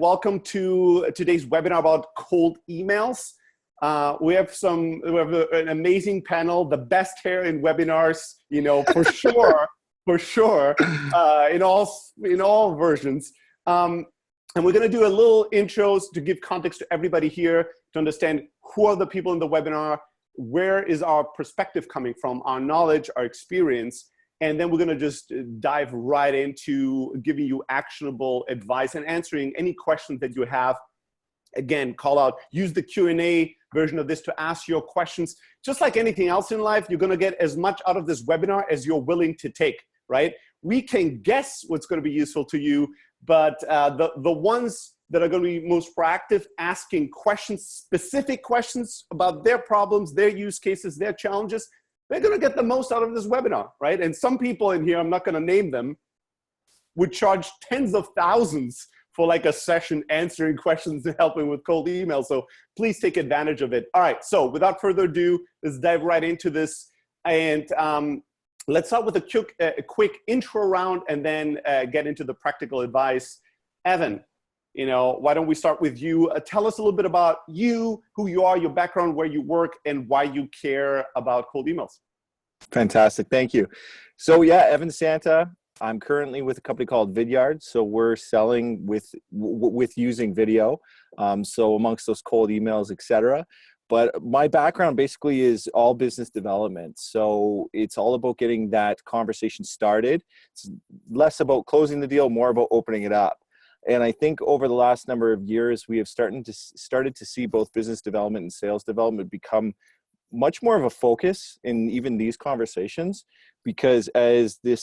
Welcome to today's webinar about cold emails. We have an amazing panel, the best hair in webinars, for sure, in all versions. And we're going to do a little intros to give context to everybody here to understand who are the people in the webinar, where is our perspective coming from, our knowledge, our experience. And then we're going to just dive right into giving you actionable advice and answering any questions that you have. Again, use the Q&A version of this to ask your questions. Just like anything else in life, you're going to get as much out of this webinar as you're willing to take, right? We can guess what's going to be useful to you, but the ones that are going to be most proactive, asking questions, specific questions about their problems, their use cases, their challenges, they're going to get the most out of this webinar, right? And some people in here, I'm not going to name them, would charge tens of thousands for like a session answering questions and helping with cold emails. So please take advantage of it. All right, so without further ado, let's dive right into this. And let's start with a quick intro round and then get into the practical advice. Evan, why don't we start with you? Tell us a little bit about you, who you are, your background, where you work, and why you care about cold emails. Fantastic. Thank you. So yeah, Evan Santa. I'm currently with a company called Vidyard. So we're selling with using video. So amongst those cold emails, etc. But my background basically is all business development. So it's all about getting that conversation started. It's less about closing the deal, more about opening it up. And I think over the last number of years, we have started to see both business development and sales development become much more of a focus in even these conversations, because as the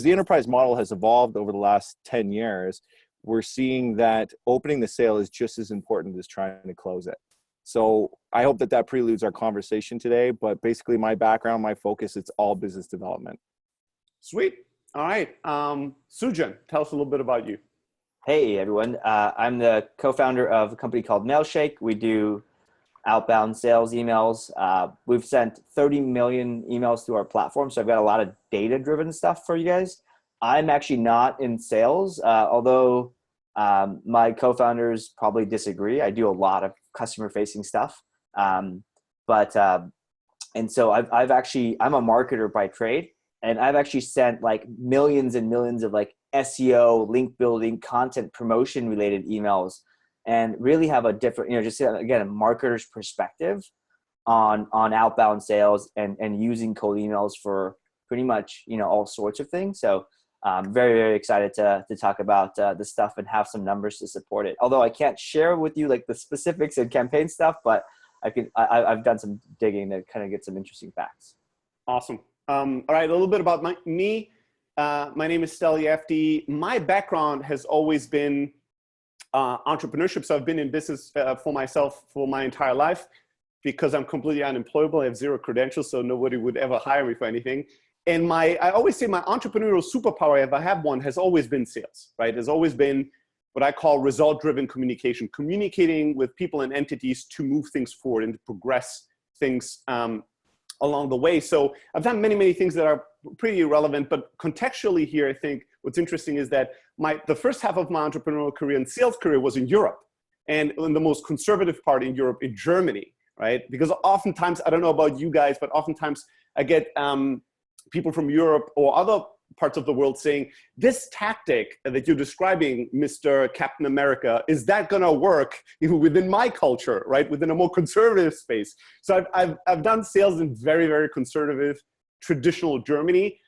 enterprise model has evolved over the last 10 years, we're seeing that opening the sale is just as important as trying to close it. So I hope that preludes our conversation today, but basically my background, my focus, it's all business development. Sweet. All right. Sujan, tell us a little bit about you. Hey everyone, I'm the co-founder of a company called Mailshake. We do outbound sales emails. We've sent 30 million emails through our platform, so I've got a lot of data-driven stuff for you guys. I'm actually not in sales, although my co-founders probably disagree. I do a lot of customer-facing stuff, and so I'm a marketer by trade, and I've actually sent like millions and millions of like SEO, link building, content promotion related emails, and really have a different, just again, a marketer's perspective on outbound sales and using cold emails for pretty much, all sorts of things. So I'm very, very excited to talk about this stuff and have some numbers to support it. Although I can't share with you like the specifics and campaign stuff, but I've done some digging to kind of get some interesting facts. Awesome. All right, a little bit about me. My name is Steli. My background has always been entrepreneurship. So I've been in business for myself for my entire life because I'm completely unemployable. I have zero credentials, so nobody would ever hire me for anything. And I always say my entrepreneurial superpower, if I have one, has always been sales, right? Has always been what I call result-driven communication, communicating with people and entities to move things forward and to progress things along the way. So I've done many, many things that are pretty irrelevant, but contextually here, I think what's interesting is that the first half of my entrepreneurial career and sales career was in Europe, and in the most conservative part in Europe, in Germany, right? Because oftentimes, I don't know about you guys, but oftentimes I get people from Europe or other parts of the world saying, this tactic that you're describing, Mr. Captain America, is that gonna work within my culture, right? Within a more conservative space. So I've done sales in very, very conservative, traditional Germany,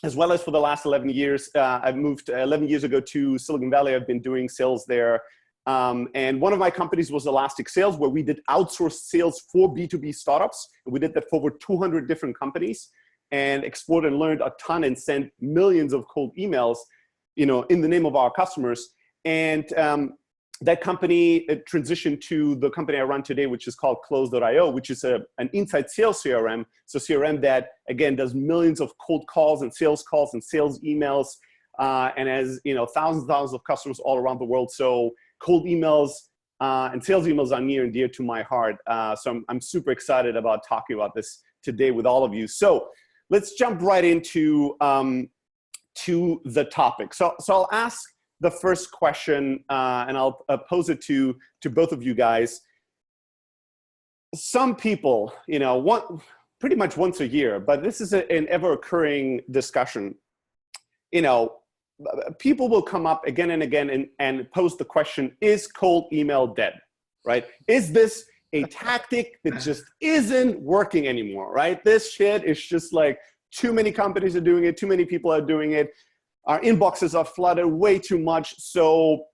as well as for the last 11 years. I've moved 11 years ago to Silicon Valley. I've been doing sales there. And one of my companies was Elastic Sales, where we did outsourced sales for B2B startups. And we did that for over 200 different companies, and explored and learned a ton and sent millions of cold emails, in the name of our customers. And that company transitioned to the company I run today, which is called Close.io, which is an inside sales CRM. So CRM that, again, does millions of cold calls and sales emails, and has, thousands and thousands of customers all around the world. So cold emails and sales emails are near and dear to my heart. So I'm super excited about talking about this today with all of you. So let's jump right into to the topic. So I'll ask the first question, and I'll pose it to both of you guys. Some people, pretty much once a year, but this is an ever-occurring discussion. People will come up again and again and pose the question, is cold email dead, right? Is this a tactic that just isn't working anymore, right? This shit is just like too many companies are doing it, too many people are doing it. Our inboxes are flooded way too much, so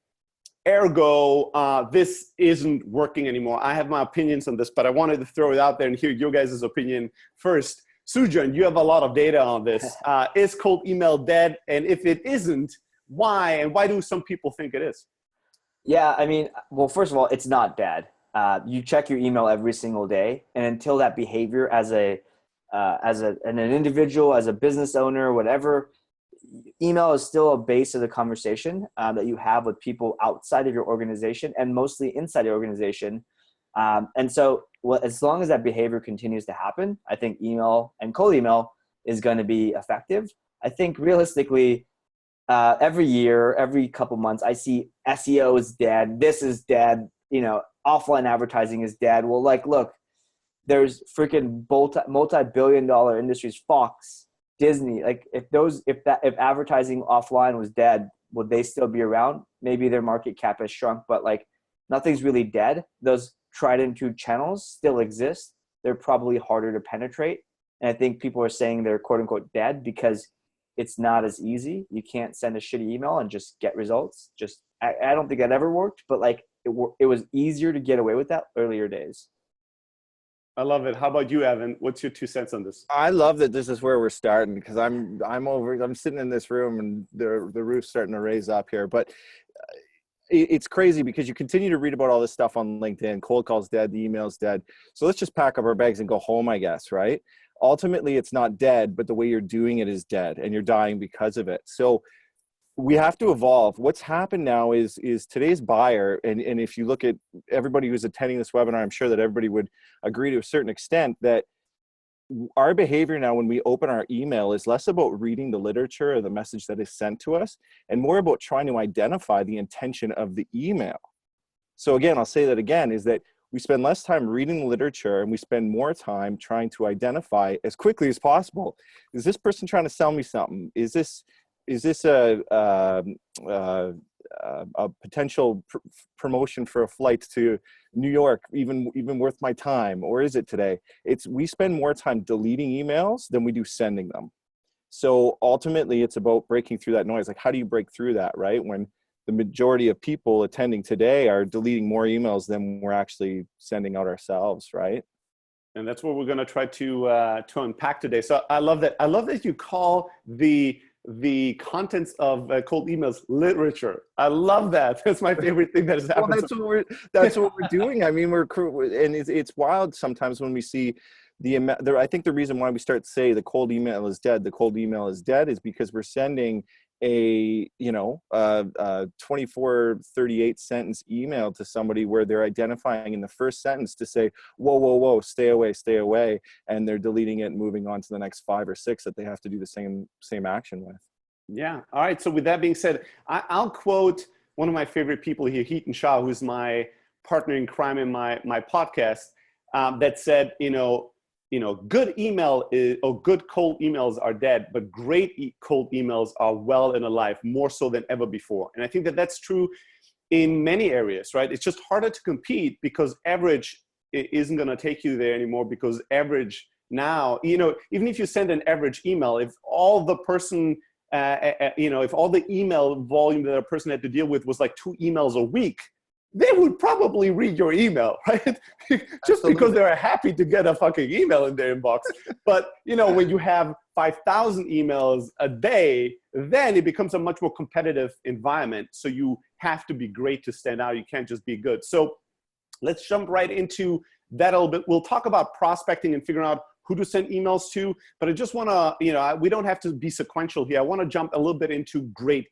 ergo, this isn't working anymore. I have my opinions on this, but I wanted to throw it out there and hear your guys' opinion first. Sujan, you have a lot of data on this. Is cold email dead? And if it isn't, why? And why do some people think it is? Yeah, I mean, well, first of all, it's not dead. You check your email every single day, and until that behavior as an individual, as a business owner, whatever, email is still a base of the conversation that you have with people outside of your organization and mostly inside your organization. And so as long as that behavior continues to happen, I think email and cold email is going to be effective. I think realistically, every year, every couple months, I see SEO is dead. This is dead. Offline advertising is dead. Well, look, there's freaking multi-billion-dollar industries, Fox, Disney. If advertising offline was dead, would they still be around? Maybe their market cap has shrunk, but nothing's really dead. Those tried and true channels still exist. They're probably harder to penetrate. And I think people are saying they're quote unquote dead because it's not as easy. You can't send a shitty email and just get results. I don't think that ever worked, but it was easier to get away with that earlier days. I love it. How about you, Evan? What's your 2 cents on this? I love that this is where we're starting, because I'm sitting in this room and the roof's starting to raise up here. But it's crazy because you continue to read about all this stuff on LinkedIn. Cold call's dead, the email's dead. So let's just pack up our bags and go home, I guess, right? Ultimately, it's not dead, but the way you're doing it is dead, and you're dying because of it. So we have to evolve. What's happened now is today's buyer, and if you look at everybody who's attending this webinar, I'm sure that everybody would agree to a certain extent that our behavior now when we open our email is less about reading the literature or the message that is sent to us, and more about trying to identify the intention of the email. So again, I'll say that again, is that we spend less time reading the literature and we spend more time trying to identify as quickly as possible, is this person trying to sell me something? Is this a potential promotion for a flight to New York even worth my time, or is it today? We spend more time deleting emails than we do sending them. So ultimately, it's about breaking through that noise. How do you break through that, right? When the majority of people attending today are deleting more emails than we're actually sending out ourselves, right? And that's what we're going to try to unpack today. So I love that. I love that you call the contents of cold emails literature. I love that. That's my favorite thing that has happened. Well, that's what we're doing. I mean, and it's wild sometimes when we see I think the reason why we start to say the cold email is dead is because we're sending a 24, 38 sentence email to somebody where they're identifying in the first sentence to say, whoa, stay away. And they're deleting it and moving on to the next 5 or 6 that they have to do the same action with. Yeah. All right. So with that being said, I'll quote one of my favorite people here, Heaton Shah, who's my partner in crime in my podcast, that said, good email good cold emails are dead, but great cold emails are well and alive, more so than ever before. And I think that that's true in many areas, right? It's just harder to compete because average isn't going to take you there anymore, because average now, even if you send an average email, if all the person, if all the email volume that a person had to deal with was 2 emails a week, they would probably read your email, right? Just because they're happy to get a fucking email in their inbox. But, when you have 5,000 emails a day, then it becomes a much more competitive environment. So you have to be great to stand out. You can't just be good. So let's jump right into that a little bit. We'll talk about prospecting and figuring out who to send emails to. But I just want to, we don't have to be sequential here. I want to jump a little bit into great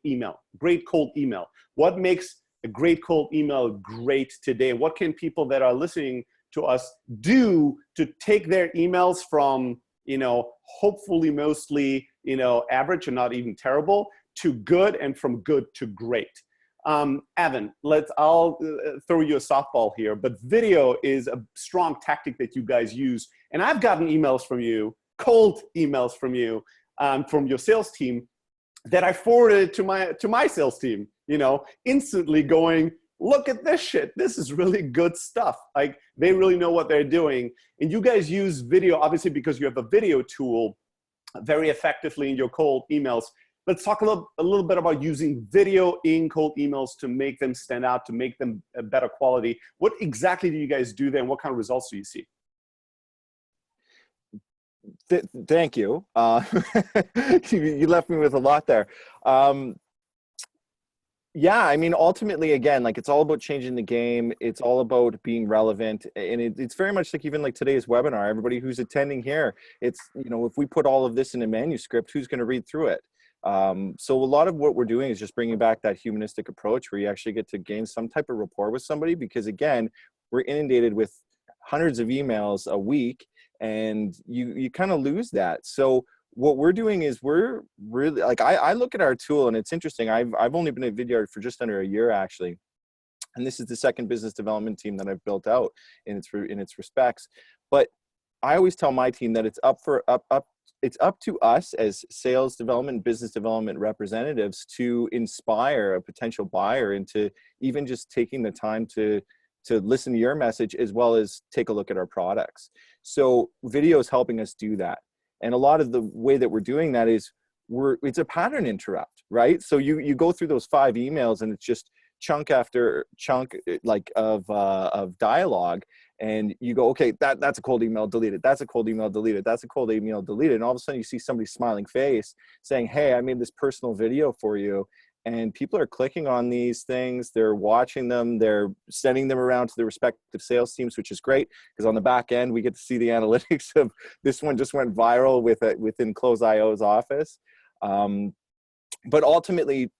cold email. What makes a great cold email great today? What can people that are listening to us do to take their emails from, hopefully mostly, average and not even terrible, to good and from good to great. Evan, I'll throw you a softball here, but video is a strong tactic that you guys use. And I've gotten emails from you, cold emails from you, from your sales team that I forwarded to my sales team, you know, instantly going, look at this shit. This is really good stuff. Like, they really know what they're doing. And you guys use video, obviously, because you have a video tool very effectively in your cold emails. Let's talk a little bit about using video in cold emails to make them stand out, to make them a better quality. What exactly do you guys do there, and what kind of results do you see? Thank you. You left me with a lot there. Yeah, I mean, ultimately, again, like, it's all about changing the game. It's all about being relevant. And it's very much like even like today's webinar, everybody who's attending here, it's, you know, if we put all of this in a manuscript, who's going to read through it? So a lot of what we're doing is just bringing back that humanistic approach where you actually get to gain some type of rapport with somebody, because again, we're inundated with hundreds of emails a week, and you kind of lose that. So what we're doing is we're really, like, I look at our tool, and it's interesting. I've only been at Vidyard for just under a year, actually. And this is the second business development team that I've built out in its respects. But I always tell my team that it's up to us as sales development, business development representatives to inspire a potential buyer into even just taking the time to listen to your message, as well as take a look at our products. So video is helping us do that. And a lot of the way that we're doing that is it's a pattern interrupt, right? So you go through those 5 emails, and it's just chunk after chunk, like, of dialogue, and you go, okay, that's a cold email, delete it. That's a cold email, delete it. That's a cold email, delete it. And all of a sudden you see somebody's smiling face saying, hey, I made this personal video for you. And people are clicking on these things, they're watching them, they're sending them around to the respective sales teams, which is great, because on the back end, we get to see the analytics of this one just went viral within Close.io's office. But ultimately,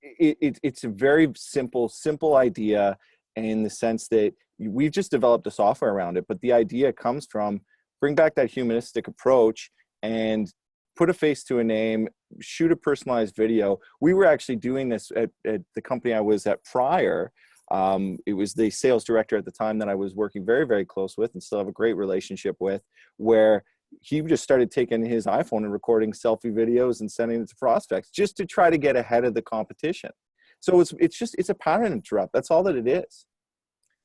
it's a very simple idea, in the sense that we've just developed a software around it. But the idea comes from bring back that humanistic approach and put a face to a name, shoot a personalized video. We were actually doing this at the company I was at prior. It was the sales director at the time that I was working very, very close with and still have a great relationship with, where he just started taking his iPhone and recording selfie videos and sending it to prospects just to try to get ahead of the competition. So it's a pattern interrupt. That's all that it is.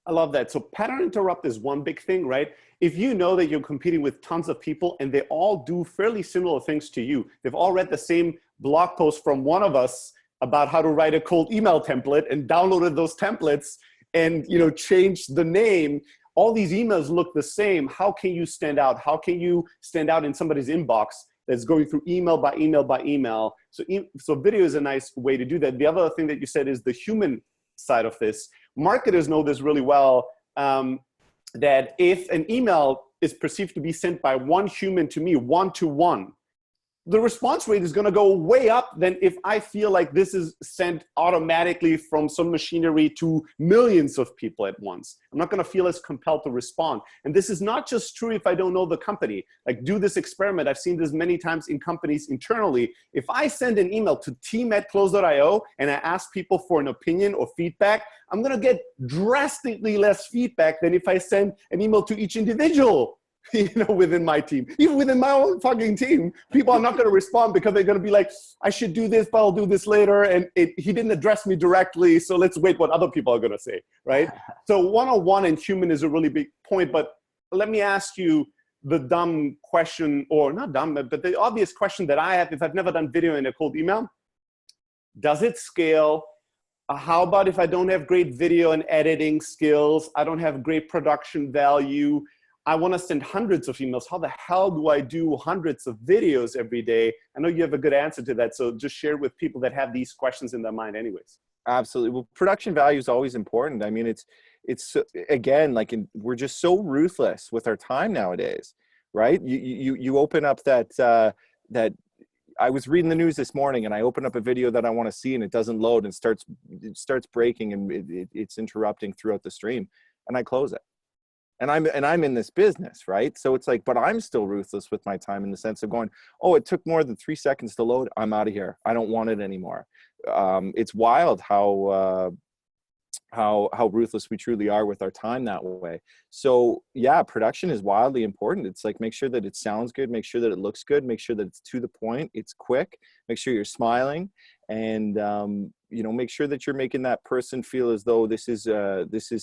I love that. So pattern interrupt is one big thing, right? If you know that you're competing with tons of people and they all do fairly similar things to you, they've all read the same blog post from one of us about how to write a cold email template and downloaded those templates and, you know, changed the name. All these emails look the same. How can you stand out? How can you stand out in somebody's inbox that's going through email by email by email? So video is a nice way to do that. The other thing that you said is the human side of this. Marketers know this really well, that if an email is perceived to be sent by one human to me, one-to-one, the response rate is going to go way up than if I feel like this is sent automatically from some machinery to millions of people at once. I'm not going to feel as compelled to respond. And this is not just true if I don't know the company. Like, do this experiment. I've seen this many times in companies internally. If I send an email to team@close.io and I ask people for an opinion or feedback, I'm going to get drastically less feedback than if I send an email to each individual, you know, within my team. Even within my own fucking team, people are not going to respond because they're going to be like, I should do this, but I'll do this later. And he didn't address me directly, so let's wait what other people are going to say, right? So one-on-one and human is a really big point. But let me ask you the dumb question, or not dumb, but the obvious question that I have if I've never done video in a cold email. Does it scale? How about if I don't have great video and editing skills? I don't have great production value. I want to send hundreds of emails. How the hell do I do hundreds of videos every day? I know you have a good answer to that. So just share with people that have these questions in their mind anyways. Absolutely. Well, production value is always important. I mean, it's again, like, we're just so ruthless with our time nowadays, right? You open up that I was reading the news this morning and I open up a video that I want to see and it doesn't load and it starts breaking and it's interrupting throughout the stream, and I close it. And I'm in this business, right? So it's like, but I'm still ruthless with my time in the sense of going, oh, it took more than 3 seconds to load. I'm out of here. I don't want it anymore. It's wild how ruthless we truly are with our time that way. So yeah, production is wildly important. It's like, make sure that it sounds good, make sure that it looks good, make sure that it's to the point, it's quick, make sure you're smiling, and you know, make sure that you're making that person feel as though this is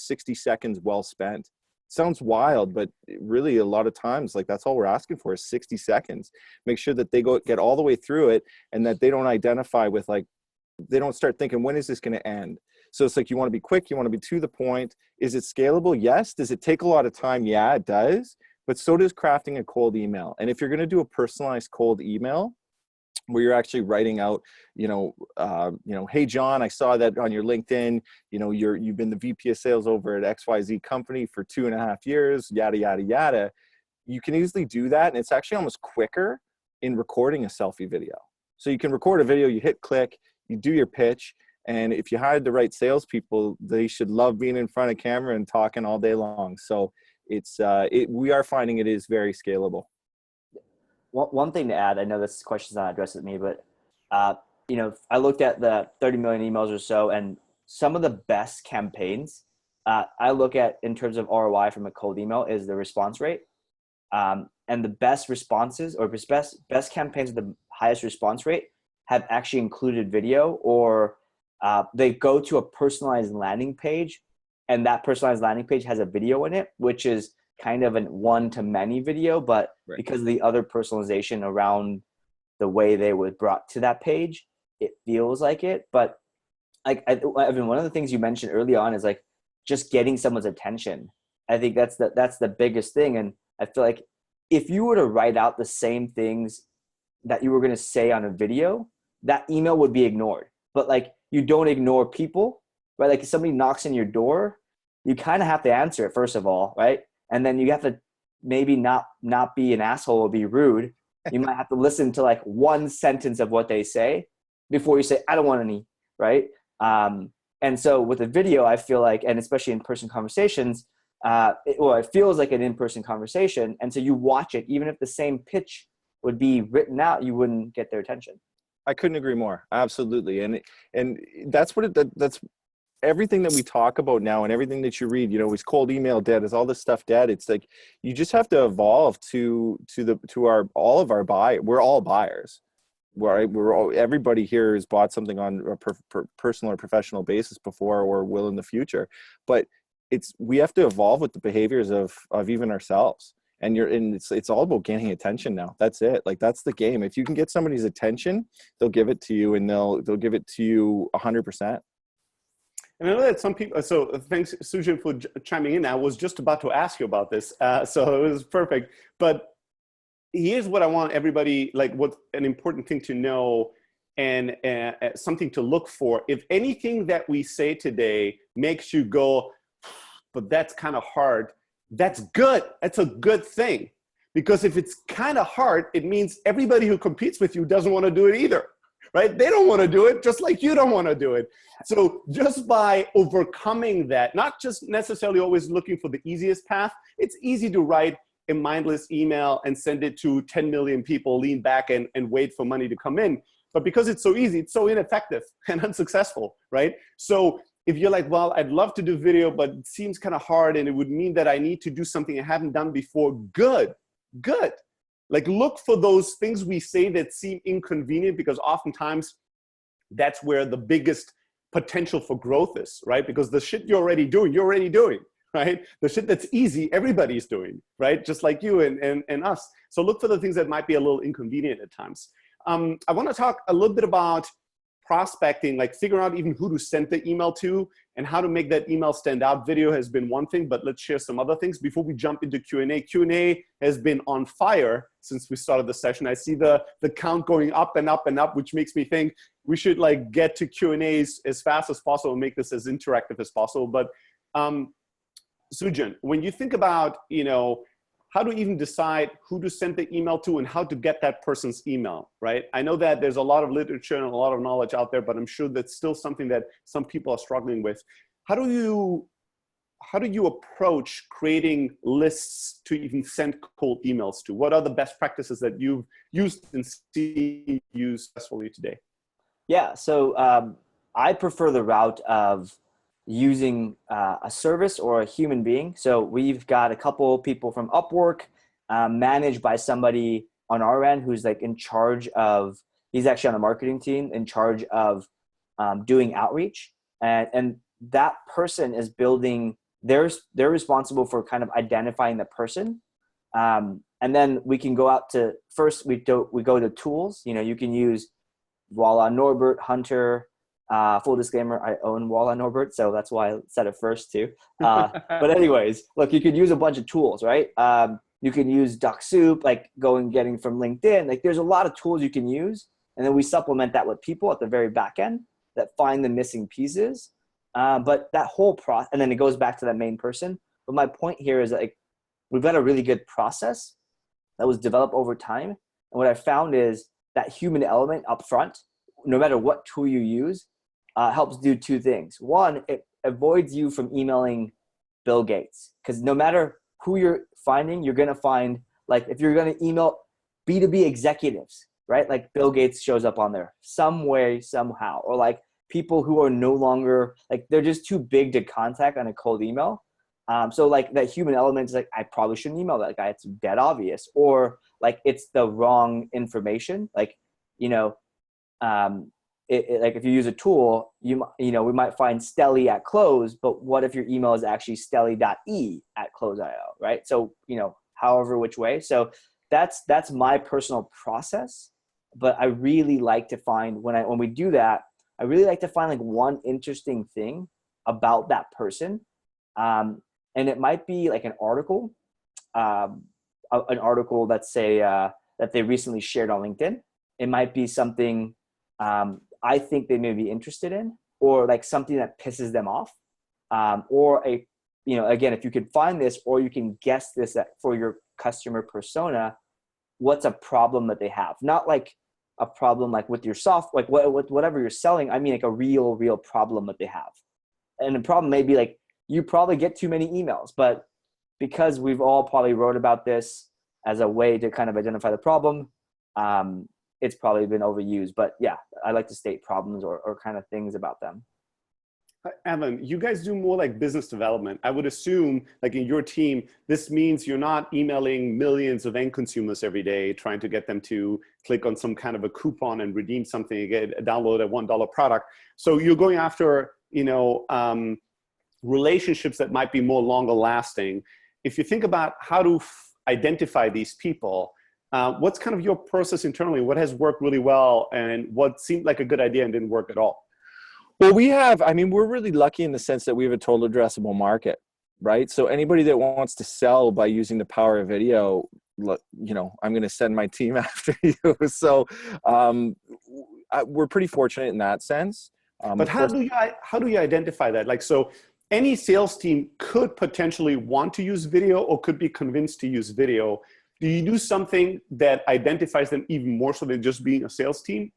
60 seconds well spent. Sounds wild, but really a lot of times, like, that's all we're asking for is 60 seconds. Make sure that they get all the way through it, and that they don't identify with, like, they don't start thinking, when is this going to end? So it's like, you want to be quick, you want to be to the point. Is it scalable? Yes. Does it take a lot of time? Yeah, it does. But so does crafting a cold email. And if you're going to do a personalized cold email where you're actually writing out, hey, John, I saw that on your LinkedIn, you've been the VP of sales over at XYZ company for 2.5 years, yada, yada, yada. You can easily do that. And it's actually almost quicker in recording a selfie video. So you can record a video, you hit click, you do your pitch. And if you hired the right salespeople, they should love being in front of camera and talking all day long. So we are finding it is very scalable. One thing to add, I know this question's not addressed at me, but I looked at the 30 million emails or so, and some of the best campaigns I look at in terms of ROI from a cold email is the response rate. And the best responses, or best campaigns with the highest response rate, have actually included video, or they go to a personalized landing page, and that personalized landing page has a video in it, which is kind of an one-to-many video, but right, because of the other personalization around the way they were brought to that page, it feels like it. But Evan, one of the things you mentioned early on is like just getting someone's attention. I think that's the biggest thing. And I feel like if you were to write out the same things that you were going to say on a video, that email would be ignored. But like, you don't ignore people, right? Like, if somebody knocks on your door, you kind of have to answer it first of all, right? And then you have to maybe not be an asshole or be rude. You might have to listen to like one sentence of what they say before you say, I don't want any, right? And so with a video, I feel like, and especially in-person conversations, it feels like an in-person conversation. And so you watch it, even if the same pitch would be written out, you wouldn't get their attention. I couldn't agree more. Absolutely. And that's that's everything that we talk about now, and everything that you read, is cold email dead, is all this stuff dead. It's like, you just have to evolve to all of our buy. We're all buyers, right? Everybody here has bought something on a personal or professional basis before, or will in the future, but we have to evolve with the behaviors of even ourselves. And it's all about gaining attention now. That's it. Like, that's the game. If you can get somebody's attention, they'll give it to you, and they'll give it to you 100%. And I know that some people, so thanks, Sujan, for chiming in. I was just about to ask you about this, so it was perfect. But here's what I want everybody, like, what an important thing to know, and something to look for. If anything that we say today makes you go, but that's kind of hard, that's good. That's a good thing. Because if it's kind of hard, it means everybody who competes with you doesn't want to do it either. Right? They don't want to do it, just like you don't want to do it. So just by overcoming that, not just necessarily always looking for the easiest path, it's easy to write a mindless email and send it to 10 million people, lean back and wait for money to come in. But because it's so easy, it's so ineffective and unsuccessful, right? So if you're like, well, I'd love to do video, but it seems kind of hard, and it would mean that I need to do something I haven't done before, good. Like, look for those things we say that seem inconvenient, because oftentimes that's where the biggest potential for growth is, right? Because the shit you're already doing, right? The shit that's easy, everybody's doing, right? Just like you and us. So look for the things that might be a little inconvenient at times. I want to talk a little bit about prospecting, like figuring out even who to send the email to and how to make that email stand out. Video has been one thing, but let's share some other things before we jump into Q&A. Q&A has been on fire since we started the session. I see the count going up and up and up, which makes me think we should like get to Q&As as fast as possible and make this as interactive as possible. But Sujan, when you think about, how to even decide who to send the email to and how to get that person's email, right? I know that there's a lot of literature and a lot of knowledge out there, but I'm sure that's still something that some people are struggling with. How do you how do you approach creating lists to even send cold emails to? What are the best practices that you've used and seen used successfully today? Yeah, so I prefer the route of using a service or a human being. So we've got a couple people from Upwork, managed by somebody on our end who's like in charge of, he's actually on the marketing team in charge of doing outreach. And that person is building, they're responsible for kind of identifying the person. And then we can go out to, first we go to tools. You know, you can use Voila, Norbert, Hunter. Full disclaimer, I own Voila, Norbert, so that's why I said it first too. But anyways, look, you could use a bunch of tools, right? You can use Duck Soup, like getting from LinkedIn. Like there's a lot of tools you can use. And then we supplement that with people at the very back end that find the missing pieces. But that whole process, and then it goes back to that main person. But my point here is like, we've got a really good process that was developed over time. And what I found is that human element up front, no matter what tool you use, helps do two things. One, it avoids you from emailing Bill Gates, because no matter who you're finding, you're going to find, like, if you're going to email B2B executives, right? Like Bill Gates shows up on there some way, somehow, or like people who are no longer, like, they're just too big to contact on a cold email. So like that human element is like, I probably shouldn't email that guy. It's dead obvious. Or like, it's the wrong information. Like, you know, like if you use a tool, you know, we might find Steli at close, but what if your email is actually steli.e@close.io, right? So, you know, however which way. So that's my personal process. But I really like to find when we do that, I really like to find like one interesting thing about that person. And it might be like an article, that's that they recently shared on LinkedIn. It might be something I think they may be interested in, or like something that pisses them off, or you know, again, if you can find this, or you can guess this for your customer persona, what's a problem that they have? Not like a problem like with your like whatever you're selling. I mean like a real problem that they have. And the problem may be like, you probably get too many emails, but because we've all probably wrote about this as a way to kind of identify the problem, it's probably been overused. But yeah, I like to state problems or kind of things about them. Evan, you guys do more like business development. I would assume, like in your team, this means you're not emailing millions of end consumers every day, trying to get them to click on some kind of a coupon and redeem something, and get download a $1 product. So you're going after, you know, relationships that might be more longer lasting. If you think about how to identify these people, what's kind of your process internally? What has worked really well, and what seemed like a good idea and didn't work at all? Well, we're really lucky in the sense that we have a total addressable market, right? So anybody that wants to sell by using the power of video, you know, I'm going to send my team after you. So we're pretty fortunate in that sense. But how do you identify that? Like, so any sales team could potentially want to use video or could be convinced to use video. Do you do something that identifies them even more so than just being a sales team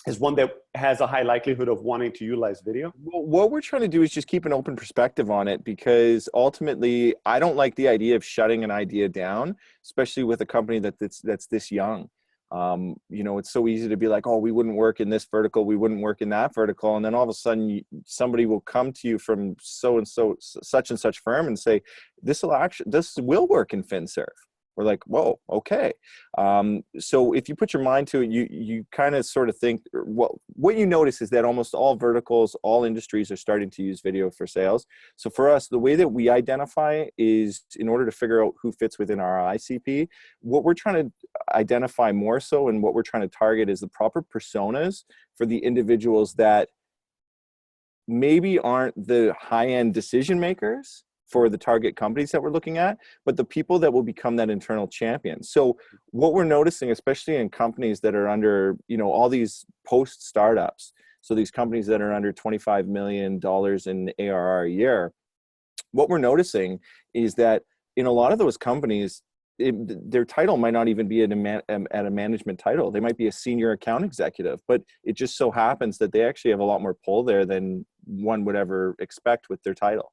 as one that has a high likelihood of wanting to utilize video? Well, what we're trying to do is just keep an open perspective on it, because ultimately I don't like the idea of shutting an idea down, especially with a company that's this young. You know, it's so easy to be like, oh, we wouldn't work in this vertical, we wouldn't work in that vertical. And then all of a sudden somebody will come to you from such and such firm and say, this will work in FinServ. We're like, whoa, okay. So if you put your mind to it, you kind of sort of think, well, what you notice is that almost all verticals, all industries are starting to use video for sales. So for us, the way that we identify is in order to figure out who fits within our ICP, what we're trying to identify more so and what we're trying to target is the proper personas for the individuals that maybe aren't the high-end decision makers for the target companies that we're looking at, but the people that will become that internal champion. So what we're noticing, especially in companies that are under, you know, all these post startups, so these companies that are under $25 million in ARR a year, what we're noticing is that in a lot of those companies, their title might not even be at a management title. They might be a senior account executive, but it just so happens that they actually have a lot more pull there than one would ever expect with their title.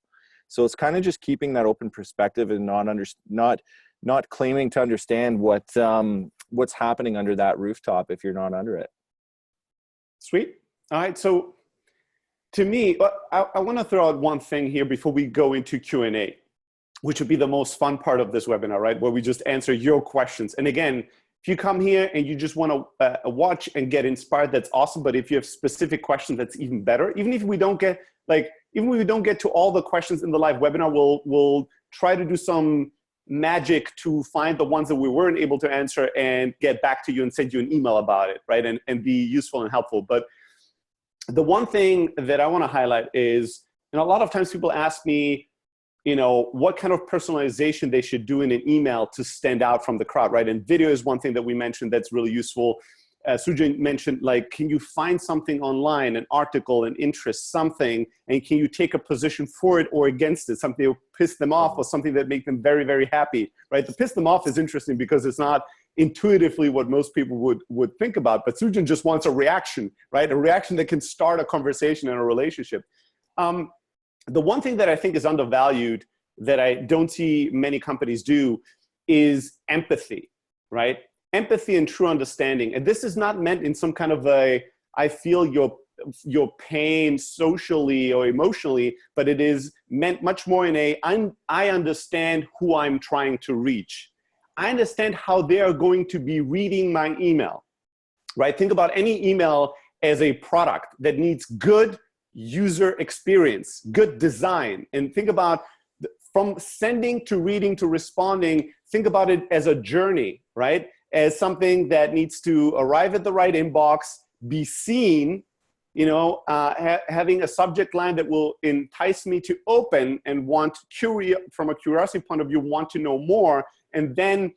So it's kind of just keeping that open perspective and not claiming to understand what's happening under that rooftop if you're not under it. Sweet. All right. So to me, I want to throw out one thing here before we go into Q&A, which would be the most fun part of this webinar, right? Where we just answer your questions. And again, if you come here and you just want to watch and get inspired, that's awesome. But if you have specific questions, that's even better. Even if we don't get to all the questions in the live webinar, we'll try to do some magic to find the ones that we weren't able to answer and get back to you and send you an email about it, right? And be useful and helpful. But the one thing that I want to highlight is, a lot of times people ask me, what kind of personalization they should do in an email to stand out from the crowd, right? And video is one thing that we mentioned that's really useful. Sujan mentioned, like, can you find something online, an article, an interest, something, and can you take a position for it or against it, something that will piss them off or something that make them very, very happy, right? The piss them off is interesting because it's not intuitively what most people would think about, but Sujan just wants a reaction, right? A reaction that can start a conversation and a relationship. The one thing that I think is undervalued that I don't see many companies do is empathy, right? Empathy and true understanding. And this is not meant in some kind of I feel your pain socially or emotionally, but it is meant much more in I understand who I'm trying to reach. I understand how they are going to be reading my email, right? Think about any email as a product that needs good user experience, good design. And think about from sending to reading to responding, think about it as a journey, right? As something that needs to arrive at the right inbox, be seen, having a subject line that will entice me to open and from a curiosity point of view, want to know more, and then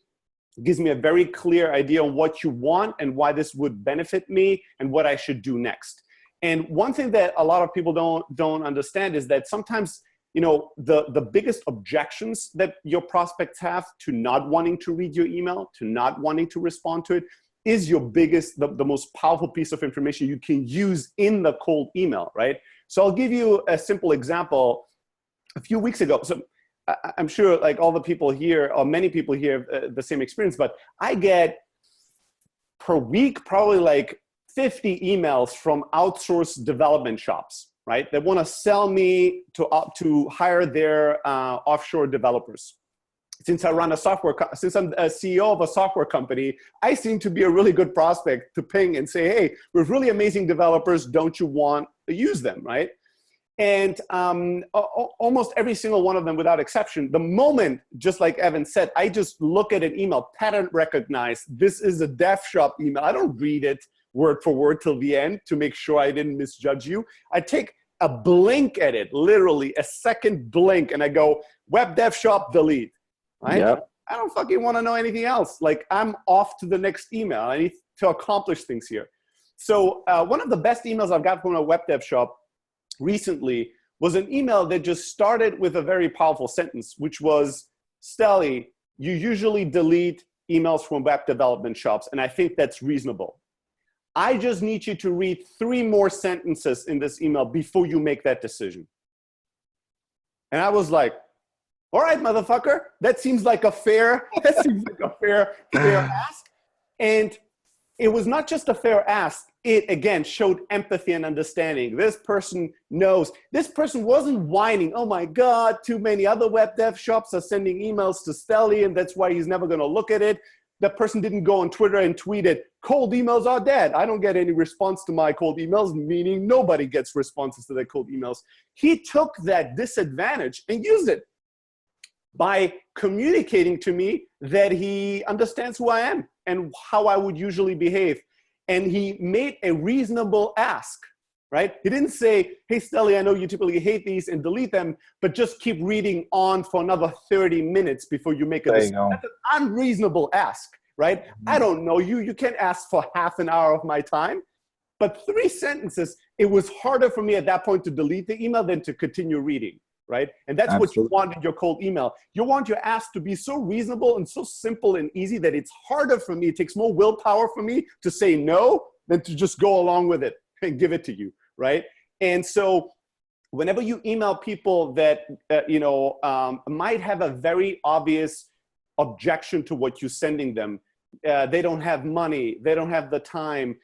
gives me a very clear idea on what you want and why this would benefit me and what I should do next. And one thing that a lot of people don't understand is that sometimes, the biggest objections that your prospects have to not wanting to read your email, to not wanting to respond to it, is your biggest, the most powerful piece of information you can use in the cold email, right? So I'll give you a simple example. A few weeks ago, so I'm sure like all the people here, or many people here have the same experience, but I get per week probably like 50 emails from outsourced development shops, right? That want to sell me to hire their offshore developers. Since I'm a CEO of a software company, I seem to be a really good prospect to ping and say, hey, we're really amazing developers. Don't you want to use them, right? And almost every single one of them, without exception, the moment, just like Evan said, I just look at an email, pattern recognize, this is a dev shop email. I don't read it word for word till the end to make sure I didn't misjudge you. I take a blink at it, literally a second blink, and I go, web dev shop, delete, right? Yep. I don't fucking want to know anything else. Like, I'm off to the next email. I need to accomplish things here. So one of the best emails I've got from a web dev shop recently was an email that just started with a very powerful sentence, which was, Steli, you usually delete emails from web development shops, and I think that's reasonable. I just need you to read 3 more sentences in this email before you make that decision. And I was like, all right, motherfucker, that seems like a fair ask. And it was not just a fair ask. It, again, showed empathy and understanding. This person knows. This person wasn't whining, oh my God, too many other web dev shops are sending emails to Steli, and that's why he's never going to look at it. That person didn't go on Twitter and tweeted, cold emails are dead. I don't get any response to my cold emails, meaning nobody gets responses to their cold emails. He took that disadvantage and used it by communicating to me that he understands who I am and how I would usually behave. And he made a reasonable ask, right? He didn't say, hey, Steli, I know you typically hate these and delete them, but just keep reading on for another 30 minutes before you make a decision. That's an unreasonable ask, right? I don't know you. You can't ask for half an hour of my time. But 3 sentences, it was harder for me at that point to delete the email than to continue reading, right? And that's Absolutely. What you want in your cold email. You want your ask to be so reasonable and so simple and easy that it's harder for me. It takes more willpower for me to say no than to just go along with it and give it to you, right? And so whenever you email people that, might have a very obvious objection to what you're sending them, they don't have money, they don't have the time,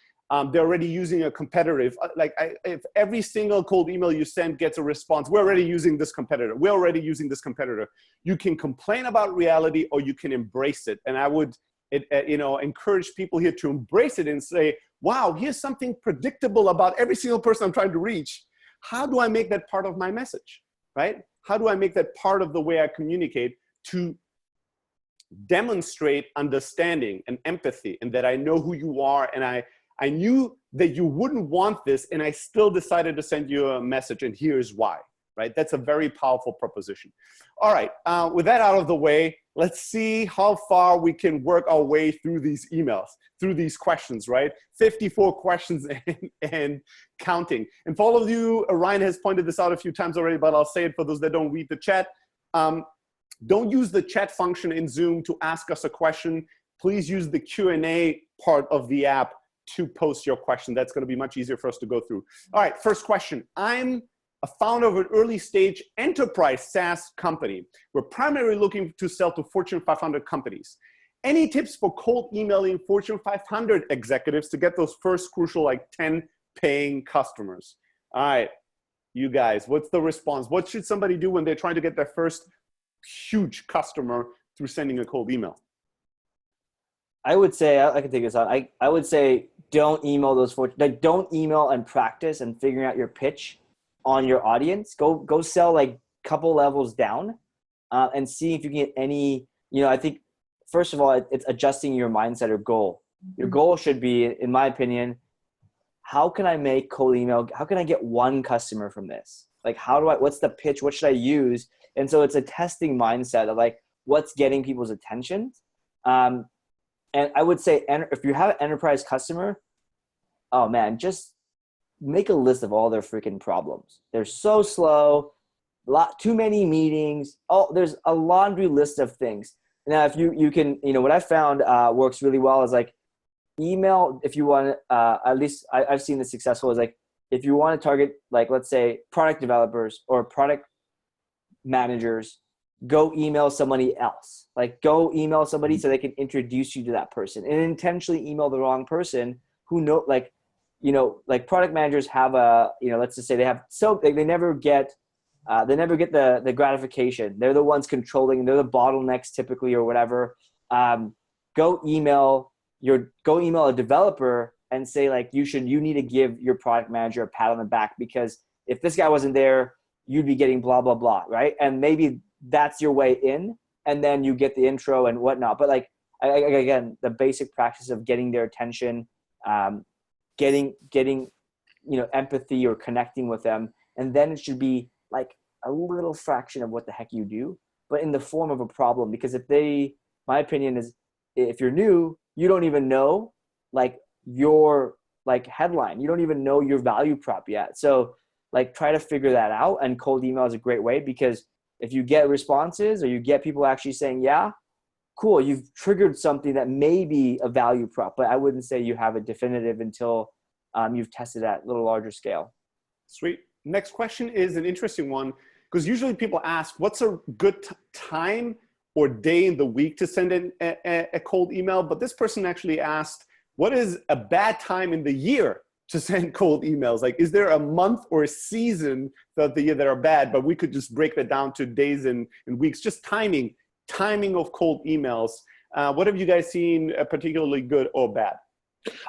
they're already using a competitor. If every single cold email you send gets a response, we're already using this competitor, we're already using this competitor. You can complain about reality or you can embrace it. And I would encourage people here to embrace it and say, wow, here's something predictable about every single person I'm trying to reach. How do I make that part of my message, right? How do I make that part of the way I communicate to demonstrate understanding and empathy, and that I know who you are, and I knew that you wouldn't want this, and I still decided to send you a message, and here's why, right? That's a very powerful proposition. All right, with that out of the way, let's see how far we can work our way through these emails, through these questions, right? 54 questions and counting. And for all of you, Ryan has pointed this out a few times already, but I'll say it for those that don't read the chat. Don't use the chat function in Zoom to ask us a question. Please use the Q&A part of the app to post your question. That's going to be much easier for us to go through. All right, first question. I'm a founder of an early stage enterprise SaaS company. We're primarily looking to sell to Fortune 500 companies. Any tips for cold emailing Fortune 500 executives to get those first crucial 10 paying customers? All right, you guys, what's the response? What should somebody do when they're trying to get their first huge customer through sending a cold email? I would say, I can take this out. I would say don't email those don't email and practice and figuring out your pitch on your audience. Go sell couple levels down and see if you can get any, I think first of all, it's adjusting your mindset or goal. Your goal should be, in my opinion, how can I make cold email? How can I get one customer from this? What's the pitch? What should I use? And so it's a testing mindset of what's getting people's attention. And I would say, if you have an enterprise customer, oh man, just make a list of all their freaking problems. They're so slow, too many meetings. Oh, there's a laundry list of things. Now, if you can, what I found works really well is email. If you want, at least I've seen this successful is if you want to target let's say product developers or product managers, go email somebody else. Go email somebody so they can introduce you to that person, and intentionally email the wrong person who product managers have let's just say they have, they never get the gratification. They're the ones controlling, they're the bottlenecks typically or whatever. Go email a developer and say you need to give your product manager a pat on the back, because if this guy wasn't there, you'd be getting blah, blah, blah. Right. And maybe that's your way in, and then you get the intro and whatnot. But again, the basic practice of getting their attention, getting empathy or connecting with them. And then it should be a little fraction of what the heck you do, but in the form of a problem. Because my opinion is, if you're new, you don't even know your headline. You don't even know your value prop yet. So try to figure that out. And cold email is a great way, because if you get responses or you get people actually saying, yeah, cool, you've triggered something that may be a value prop, but I wouldn't say you have a definitive until you've tested at a little larger scale. Sweet. Next question is an interesting one, because usually people ask, what's a good time or day in the week to send in a cold email? But this person actually asked, what is a bad time in the year to send cold emails? Is there a month or a season throughout the year that are bad? But we could just break that down to days and weeks, just timing of cold emails. What have you guys seen particularly good or bad?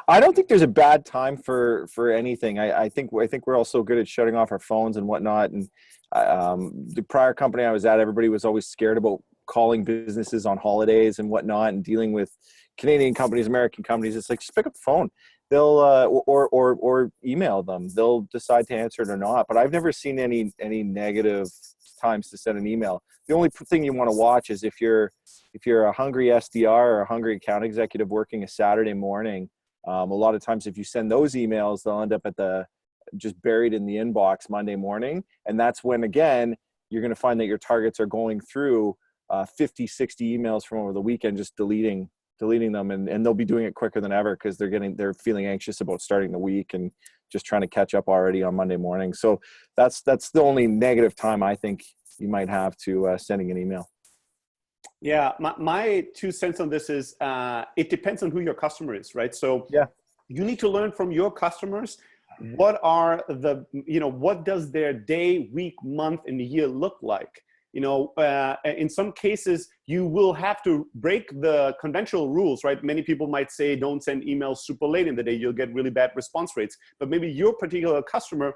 I don't think there's a bad time for anything. I think we're all so good at shutting off our phones and whatnot. And the prior company I was at, everybody was always scared about calling businesses on holidays and whatnot, and dealing with Canadian companies, American companies. It's just pick up the phone. They'll or email them. They'll decide to answer it or not. But I've never seen any negative times to send an email. The only thing you want to watch is if you're a hungry SDR or a hungry account executive working a Saturday morning. A lot of times if you send those emails, they'll end up just buried in the inbox Monday morning. And that's when, again, you're going to find that your targets are going through 50, 60 emails from over the weekend, just deleting them. And they'll be doing it quicker than ever, because they're feeling anxious about starting the week and just trying to catch up already on Monday morning. So that's the only negative time I think you might have to sending an email. Yeah, my 2 cents on this is it depends on who your customer is, right? So yeah, you need to learn from your customers. What are the, what does their day, week, month, and year look like? In some cases, you will have to break the conventional rules, right? Many people might say, don't send emails super late in the day. You'll get really bad response rates. But maybe your particular customer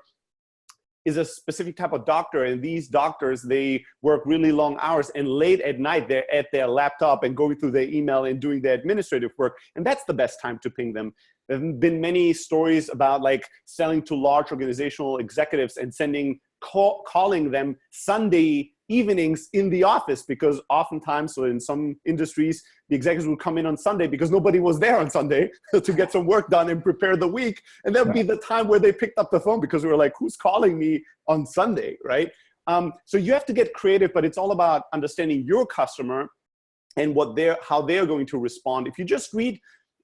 is a specific type of doctor, and these doctors, they work really long hours, and late at night they're at their laptop and going through their email and doing their administrative work, and that's the best time to ping them. There have been many stories about like selling to large organizational executives and calling them Sunday evenings in the office, because oftentimes, so in some industries, the executives would come in on Sunday because nobody was there on Sunday to get some work done and prepare the week. And that would be the time where they picked up the phone, because we were like, who's calling me on Sunday, right? So you have to get creative, but it's all about understanding your customer and how they're going to respond. If you just read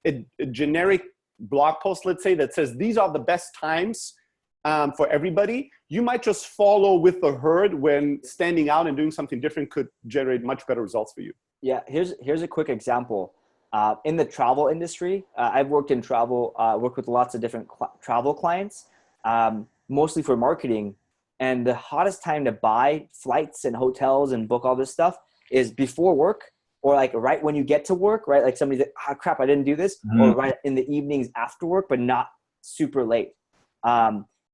a generic blog post, let's say, that says these are the best times for everybody, you might just follow with the herd, when standing out and doing something different could generate much better results for you. Yeah, here's a quick example. In the travel industry, I've worked in travel, worked with lots of different travel clients, mostly for marketing. And the hottest time to buy flights and hotels and book all this stuff is before work, or like right when you get to work, right? Like somebody's like, oh crap, I didn't do this. Or right in the evenings after work, but not super late.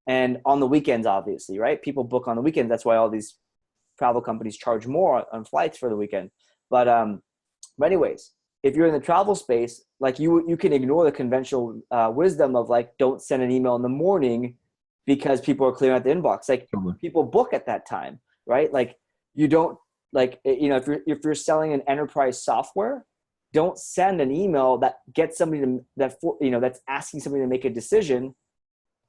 And on the weekends, obviously, right? People book on the weekends. That's why all these travel companies charge more on flights for the weekend. But anyways, if you're in the travel space, like you can ignore the conventional wisdom of like, don't send an email in the morning because people are clearing out the inbox. Like people book at that time, right? Like you don't, like, if you're selling an enterprise software, don't send an email that gets somebody to, that's asking somebody to make a decision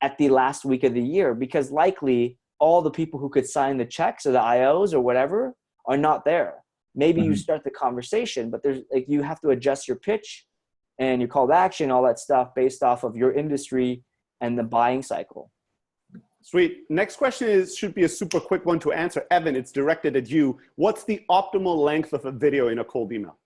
at the last week of the year, because likely all the people who could sign the checks or the IOs or whatever are not there. Maybe you start the conversation, but there's like, you have to adjust your pitch and your call to action, all that stuff based off of your industry and the buying cycle. Sweet. Next question should be a super quick one to answer. Evan, it's directed at you. What's the optimal length of a video in a cold email?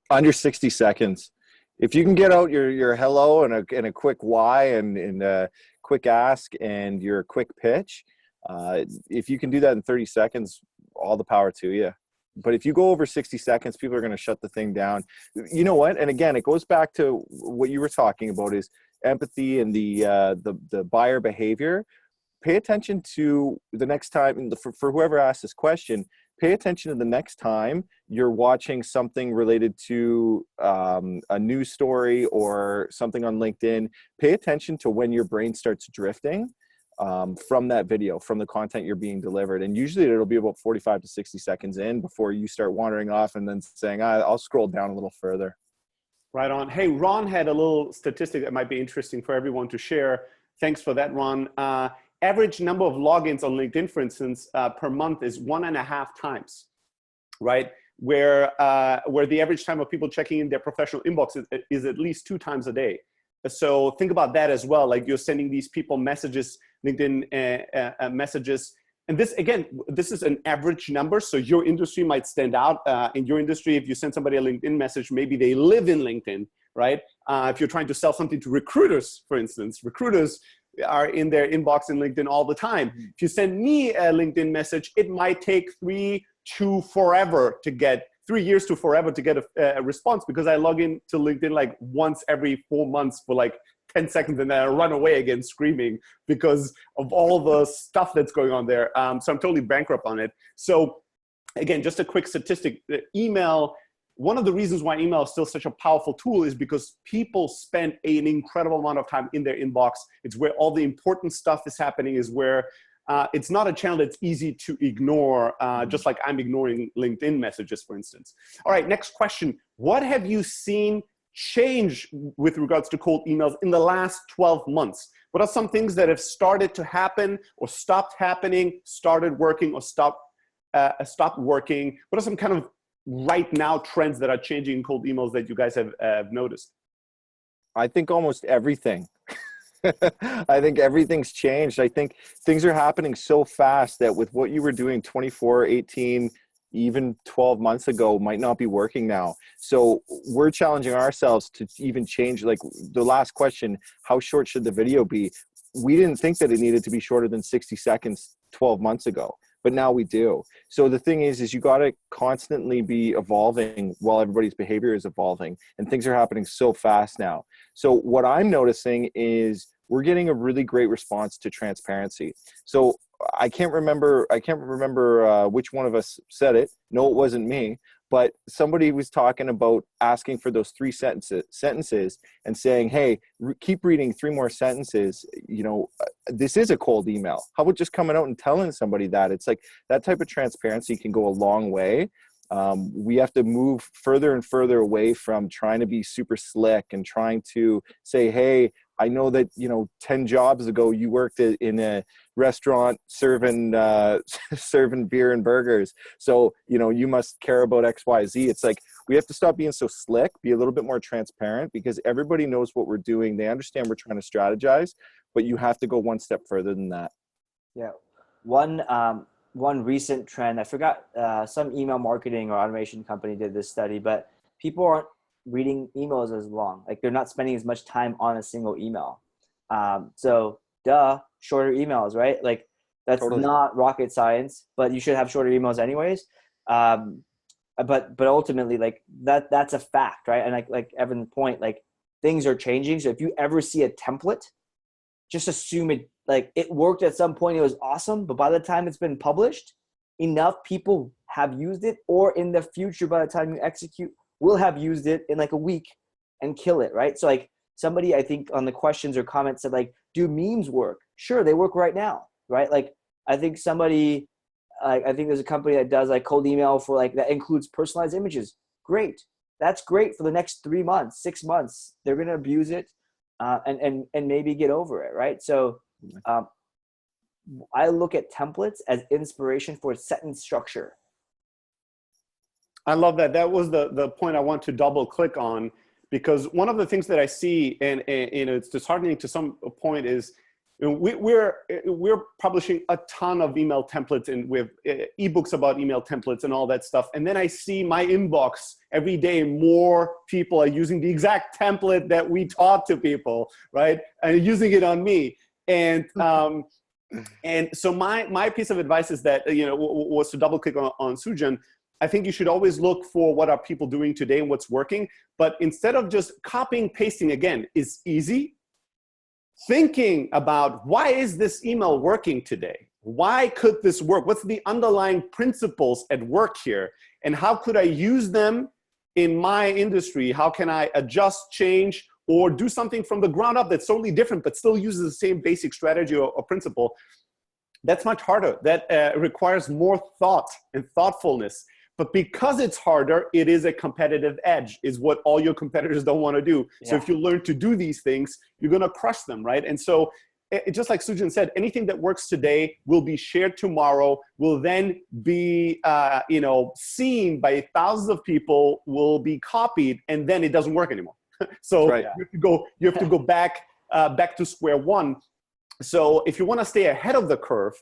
Under 60 seconds. If you can get out your hello and a quick why and a quick ask and your quick pitch, if you can do that in 30 seconds, all the power to you. But if you go over 60 seconds, people are going to shut the thing down. You know what? And again, it goes back to what you were talking about, is empathy and the buyer behavior. Pay attention to the next time, for whoever asked this question, pay attention to the next time you're watching something related to a news story or something on LinkedIn. Pay attention to when your brain starts drifting from that video, from the content you're being delivered. And usually it'll be about 45 to 60 seconds in before you start wandering off and then saying, I'll scroll down a little further. Right on. Hey, Ron had a little statistic that might be interesting for everyone to share. Thanks for that, Ron. Average number of logins on LinkedIn, for instance, per month is 1.5 times, right? Where the average time of people checking in their professional inbox is at least 2 times a day. So think about that as well. Like, you're sending these people messages, LinkedIn messages. And this, again, this is an average number. So your industry might stand out. In your industry, if you send somebody a LinkedIn message, maybe they live in LinkedIn, right? If you're trying to sell something to recruiters, for instance, recruiters are in their inbox in LinkedIn all the time. If you send me a LinkedIn message, it might take 3 years to forever to get a response, because I log in to LinkedIn like once every 4 months for like 10 seconds, and then I run away again screaming because of all the stuff that's going on there. So I'm totally bankrupt on it. So again, just a quick statistic, email, one of the reasons why email is still such a powerful tool is because people spend an incredible amount of time in their inbox. It's where all the important stuff is happening, is where it's not a channel that's easy to ignore, just like I'm ignoring LinkedIn messages, for instance. All right, next question. What have you seen change with regards to cold emails in the last 12 months? What are some things that have started to happen or stopped happening, started working or stopped working? What are some kind of right now trends that are changing in cold emails that you guys have noticed? I think almost everything. I think everything's changed. I think things are happening so fast that with what you were doing 24, 18, even 12 months ago might not be working now. So we're challenging ourselves to even change. Like the last question, how short should the video be? We didn't think that it needed to be shorter than 60 seconds 12 months ago, but now we do. So the thing is you got to constantly be evolving while everybody's behavior is evolving, and things are happening so fast now. So what I'm noticing is we're getting a really great response to transparency. So I can't remember which one of us said it. No, it wasn't me, but somebody was talking about asking for those 3 sentences and saying, hey, keep reading 3 more sentences. You know, this is a cold email. How about just coming out and telling somebody that? It's like that type of transparency can go a long way. We have to move further and further away from trying to be super slick and trying to say, hey, I know that, 10 jobs ago you worked in a restaurant serving beer and burgers. So, you must care about X, Y, Z. It's like, we have to stop being so slick, be a little bit more transparent, because everybody knows what we're doing. They understand we're trying to strategize, but you have to go one step further than that. Yeah. One recent trend, I forgot, some email marketing or automation company did this study, but people aren't reading emails as long. Like they're not spending as much time on a single email. So shorter emails, right? Like that's totally not rocket science, but you should have shorter emails anyways. But ultimately, like that's a fact, right? And like Evan's point, like things are changing. So if you ever see a template, just assume it worked at some point. It was awesome, but by the time it's been published, enough people have used it, or in the future, by the time you execute, will have used it in like a week and kill it, right? So like somebody, I think on the questions or comments said like, do memes work? Sure, they work right now, right? Like I think I think there's a company that does like cold email for like that includes personalized images. Great, that's great for the next 3 months, 6 months. They're gonna abuse it and maybe get over it, right? So I look at templates as inspiration for sentence structure. I love that. That was the point I want to double click on, because one of the things that I see, and it's disheartening to some point, is we're publishing a ton of email templates, and we have ebooks about email templates and all that stuff. And then I see my inbox every day, more people are using the exact template that we taught to people, right? And using it on me. And so my piece of advice is that, was to double click on Sujan. I think you should always look for what are people doing today and what's working. But instead of just copying, pasting again is easy. Thinking about, why is this email working today? Why could this work? What's the underlying principles at work here? And how could I use them in my industry? How can I adjust, change, or do something from the ground up that's totally different, but still uses the same basic strategy or principle? That's much harder. That requires more thought and thoughtfulness. But because it's harder, it is a competitive edge, is what all your competitors don't want to do. Yeah. So if you learn to do these things, you're going to crush them, right? And so just like Sujan said, anything that works today will be shared tomorrow, will then be seen by thousands of people, will be copied, and then it doesn't work anymore. So right. you have to go back to square one. So if you want to stay ahead of the curve,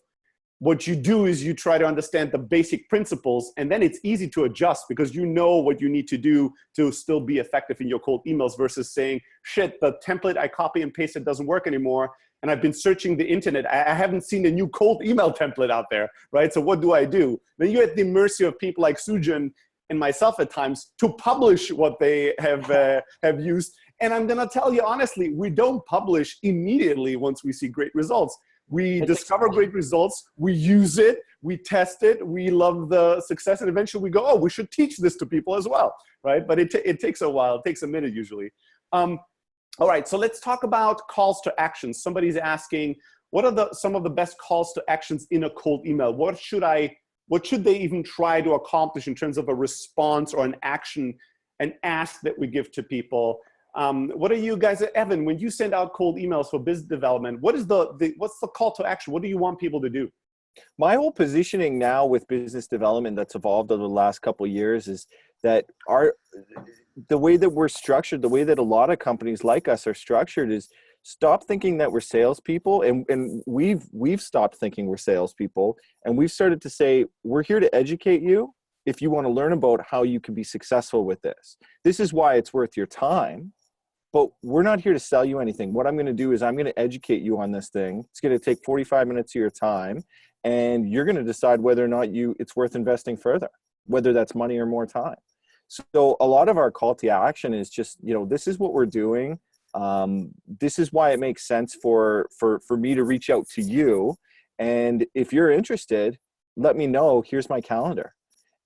what you do is you try to understand the basic principles, and then it's easy to adjust because you know what you need to do to still be effective in your cold emails, versus saying, shit, the template I copy and pasted doesn't work anymore. And I've been searching the internet. I haven't seen a new cold email template out there, right? So what do I do? Then you're at the mercy of people like Sujan and myself at times to publish what they have used. And I'm going to tell you honestly, we don't publish immediately once we see great results. We discover great results, we use it, we test it, we love the success, and eventually we go, oh, we should teach this to people as well, right? But it takes a while, it takes a minute usually. All right, so let's talk about calls to actions. Somebody's asking, what are some of the best calls to actions in a cold email? What should they even try to accomplish in terms of a response or an action, an ask that we give to people? What are you guys, Evan, when you send out cold emails for business development, what's the call to action? What do you want people to do? My whole positioning now with business development that's evolved over the last couple of years is that the way that we're structured, the way that a lot of companies like us are structured, is stop thinking that we're salespeople, and we've stopped thinking we're salespeople, and we've started to say, we're here to educate you if you want to learn about how you can be successful with this. This is why it's worth your time, but we're not here to sell you anything. What I'm going to do is I'm going to educate you on this thing. It's going to take 45 minutes of your time, and you're going to decide whether or not it's worth investing further, whether that's money or more time. So a lot of our call to action is just, this is what we're doing. This is why it makes sense for me to reach out to you. And if you're interested, let me know. Here's my calendar.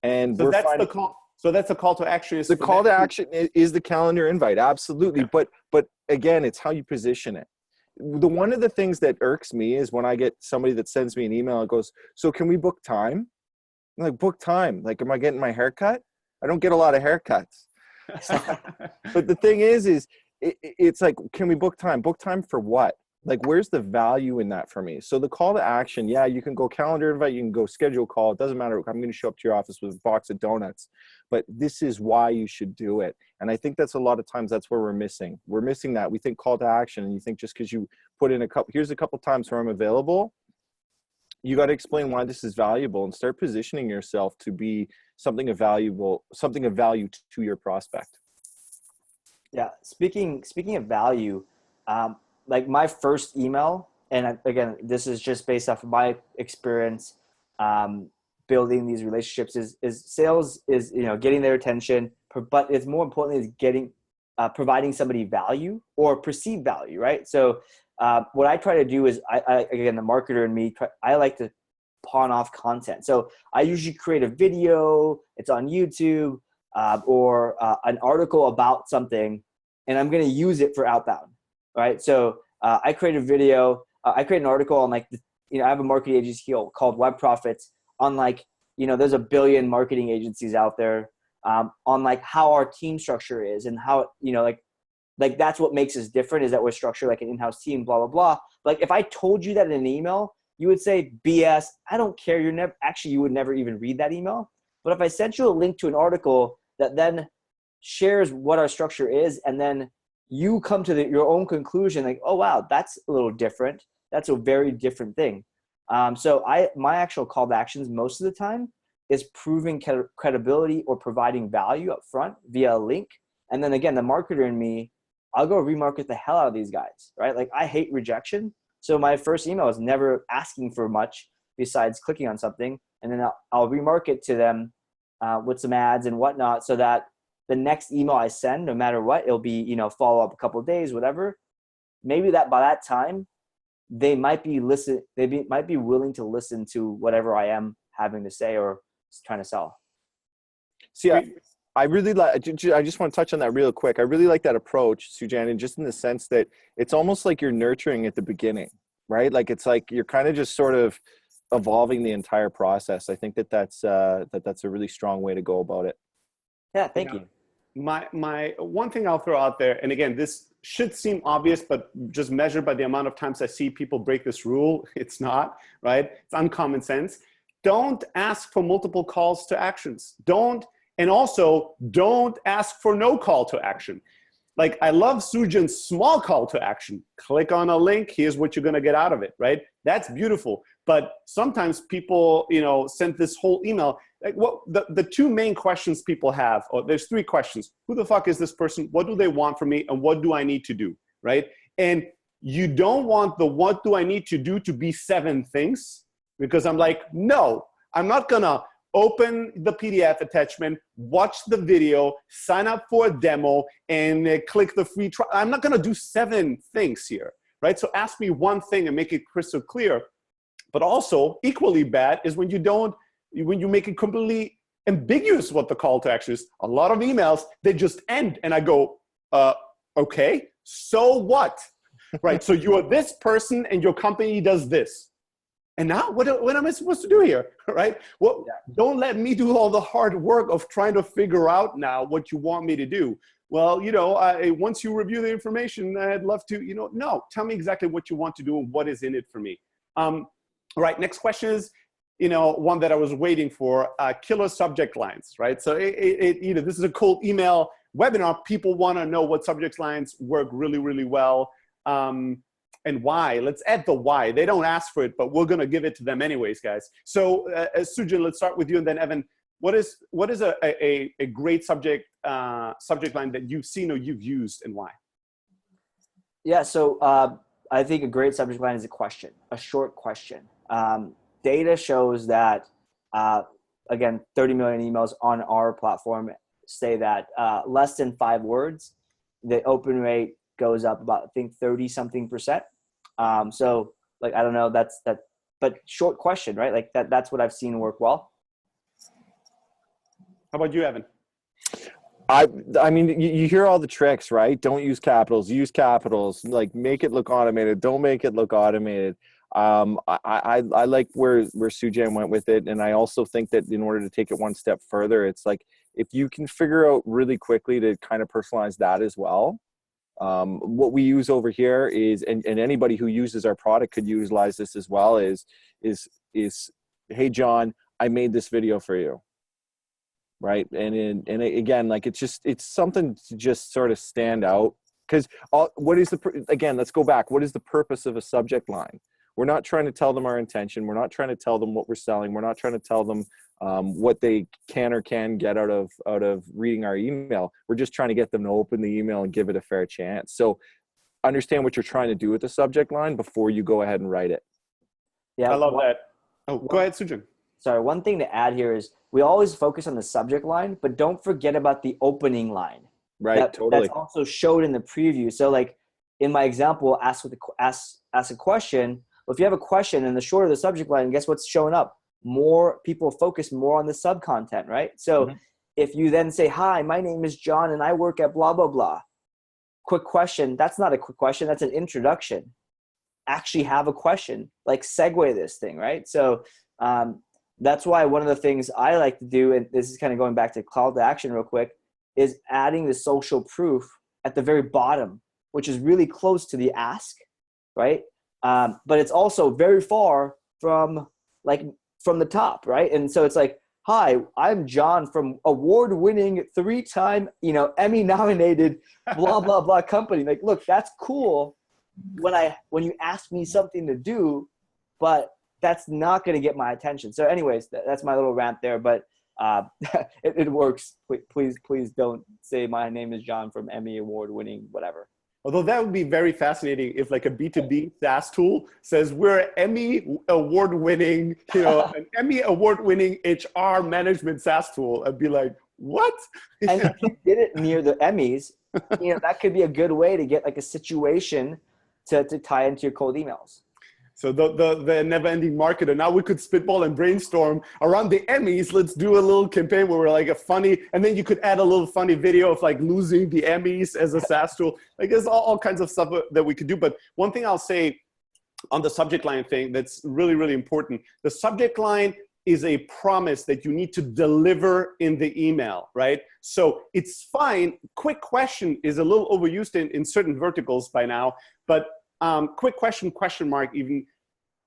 And so that's the call. So that's a call to action. The call to action is the calendar invite. Absolutely. Okay. But again, it's how you position it. One of the things that irks me is when I get somebody that sends me an email and goes, so can we book time? I'm like, book time? Like, am I getting my hair cut? I don't get a lot of haircuts. But the thing is it's like, can we book time? Book time for what? Like, where's the value in that for me? So the call to action, yeah, you can go calendar invite, you can go schedule call. It doesn't matter. I'm going to show up to your office with a box of donuts, but this is why you should do it. And I think that's a lot of times that's where we're missing. We're missing that. We think call to action, and you think just because you put in here's a couple times where I'm available, you got to explain why this is valuable and start positioning yourself to be something of value to your prospect. Yeah. Speaking of value, like my first email, and again, this is just based off of my experience, building these relationships is sales is, getting their attention, but it's more importantly is providing somebody value or perceived value. Right. So, what I try to do is again, the marketer in me, I like to pawn off content. So I usually create a video, it's on YouTube, or an article about something, and I'm going to use it for outbound. Right. So I create a video, I create an article on I have a marketing agency called Web Profits on there's a billion marketing agencies out there, on how our team structure is and how, that's what makes us different is that we're structured like an in-house team, blah, blah, blah. Like if I told you that in an email, you would say BS. I don't care. You would never even read that email. But if I sent you a link to an article that then shares what our structure is, and then you come to your own conclusion, like, oh, wow, that's a little different. That's a very different thing. So my actual call to actions most of the time is proving credibility or providing value up front via a link. And then again, the marketer in me, I'll go remarket the hell out of these guys, right? Like I hate rejection. So my first email is never asking for much besides clicking on something. And then I'll remarket to them with some ads and whatnot, so that the next email I send, no matter what, it'll be, follow up a couple of days, whatever. Maybe that by that time, they might be willing to listen to whatever I am having to say or trying to sell. See, I really like, I just want to touch on that real quick. I really like that approach, Sujan, and just in the sense that it's almost like you're nurturing at the beginning, right? Like it's like you're kind of just sort of evolving the entire process. I think that's a really strong way to go about it. Yeah, thank you. My one thing I'll throw out there, and again, this should seem obvious, but just measured by the amount of times I see people break this rule, it's not, right? It's uncommon sense. Don't ask for multiple calls to actions. And also don't ask for no call to action. Like I love Sujan's small call to action. Click on a link, here's what you're gonna get out of it, right? That's beautiful. But sometimes people, send this whole email. Like what the two main questions people have, or there's three questions. Who the fuck is this person? What do they want from me? And what do I need to do, right? And you don't want the what do I need to do to be 7 things, because I'm like, no, I'm not gonna open the PDF attachment, watch the video, sign up for a demo, and click the free trial. I'm not gonna do 7 things here, right? So ask me one thing and make it crystal clear. But also equally bad is when you make it completely ambiguous what the call to action is. A lot of emails, they just end and I go, okay, so what? Right, so you are this person and your company does this. And now what am I supposed to do here, right? Well, don't let me do all the hard work of trying to figure out now what you want me to do. Well, once you review the information, I'd love to, no, tell me exactly what you want to do and what is in it for me. All right, next question is, one that I was waiting for, killer subject lines, right? So this is a cold email webinar. People want to know what subject lines work really, really well. and why. Let's add the why. They don't ask for it, but we're going to give it to them anyways, guys. So Sujan, let's start with you, and then Evan. What is a great subject line that you've seen or you've used, and why? Yeah, so I think a great subject line is a question, a short question. Data shows that, again, 30 million emails on our platform say that less than 5 words, the open rate goes up about, I think, 30-something%. So, like, I don't know, but short question, right? Like that's what I've seen work well. How about you, Evan? I mean, you hear all the tricks, right? Don't use capitals, use capitals, like make it look automated. Don't make it look automated. I like where Sujan went with it. And I also think that in order to take it one step further, it's like, if you can figure out really quickly to kind of personalize that as well. What we use over here is, and anybody who uses our product could utilize this as well, is, hey, John, I made this video for you. Right. And again, like, it's something to just sort of stand out, because again, let's go back. What is the purpose of a subject line? We're not trying to tell them our intention. We're not trying to tell them what we're selling. We're not trying to tell them what they can get out of reading our email. We're just trying to get them to open the email and give it a fair chance. So understand what you're trying to do with the subject line before you go ahead and write it. Yeah, I love that. Oh, go ahead, Sujan. Sorry, one thing to add here is we always focus on the subject line, but don't forget about the opening line. Right, totally. That's also showed in the preview. So, like in my example, ask a question. Well, if you have a question and the shorter the subject line, guess what's showing up? More people focus more on the sub content, right? So if you then say, hi, my name is John and I work at blah, blah, blah. Quick question. That's not a quick question. That's an introduction. Actually have a question, like segue this thing, right? So that's why one of the things I like to do, and this is kind of going back to call to action real quick, is adding the social proof at the very bottom, which is really close to the ask, right? But it's also very far from the top, right? And so it's like, hi, I'm John from award-winning 3-time, Emmy-nominated blah, blah, blah company. Like, look, that's cool when you ask me something to do, but that's not going to get my attention. So anyways, that's my little rant there, but it works. Please don't say my name is John from Emmy award-winning whatever. Although that would be very fascinating if, like, a B2B SaaS tool says we're Emmy award-winning, an Emmy award-winning HR management SaaS tool. I'd be like, what? And if you did it near the Emmys, that could be a good way to get like a situation to tie into your cold emails. So the never-ending marketer. Now we could spitball and brainstorm around the Emmys. Let's do a little campaign where we're like and then you could add a little funny video of like losing the Emmys as a SaaS tool. Like, there's all kinds of stuff that we could do. But one thing I'll say on the subject line thing that's really, really important. The subject line is a promise that you need to deliver in the email, right? So it's fine. Quick question is a little overused in certain verticals by now, but quick question mark even,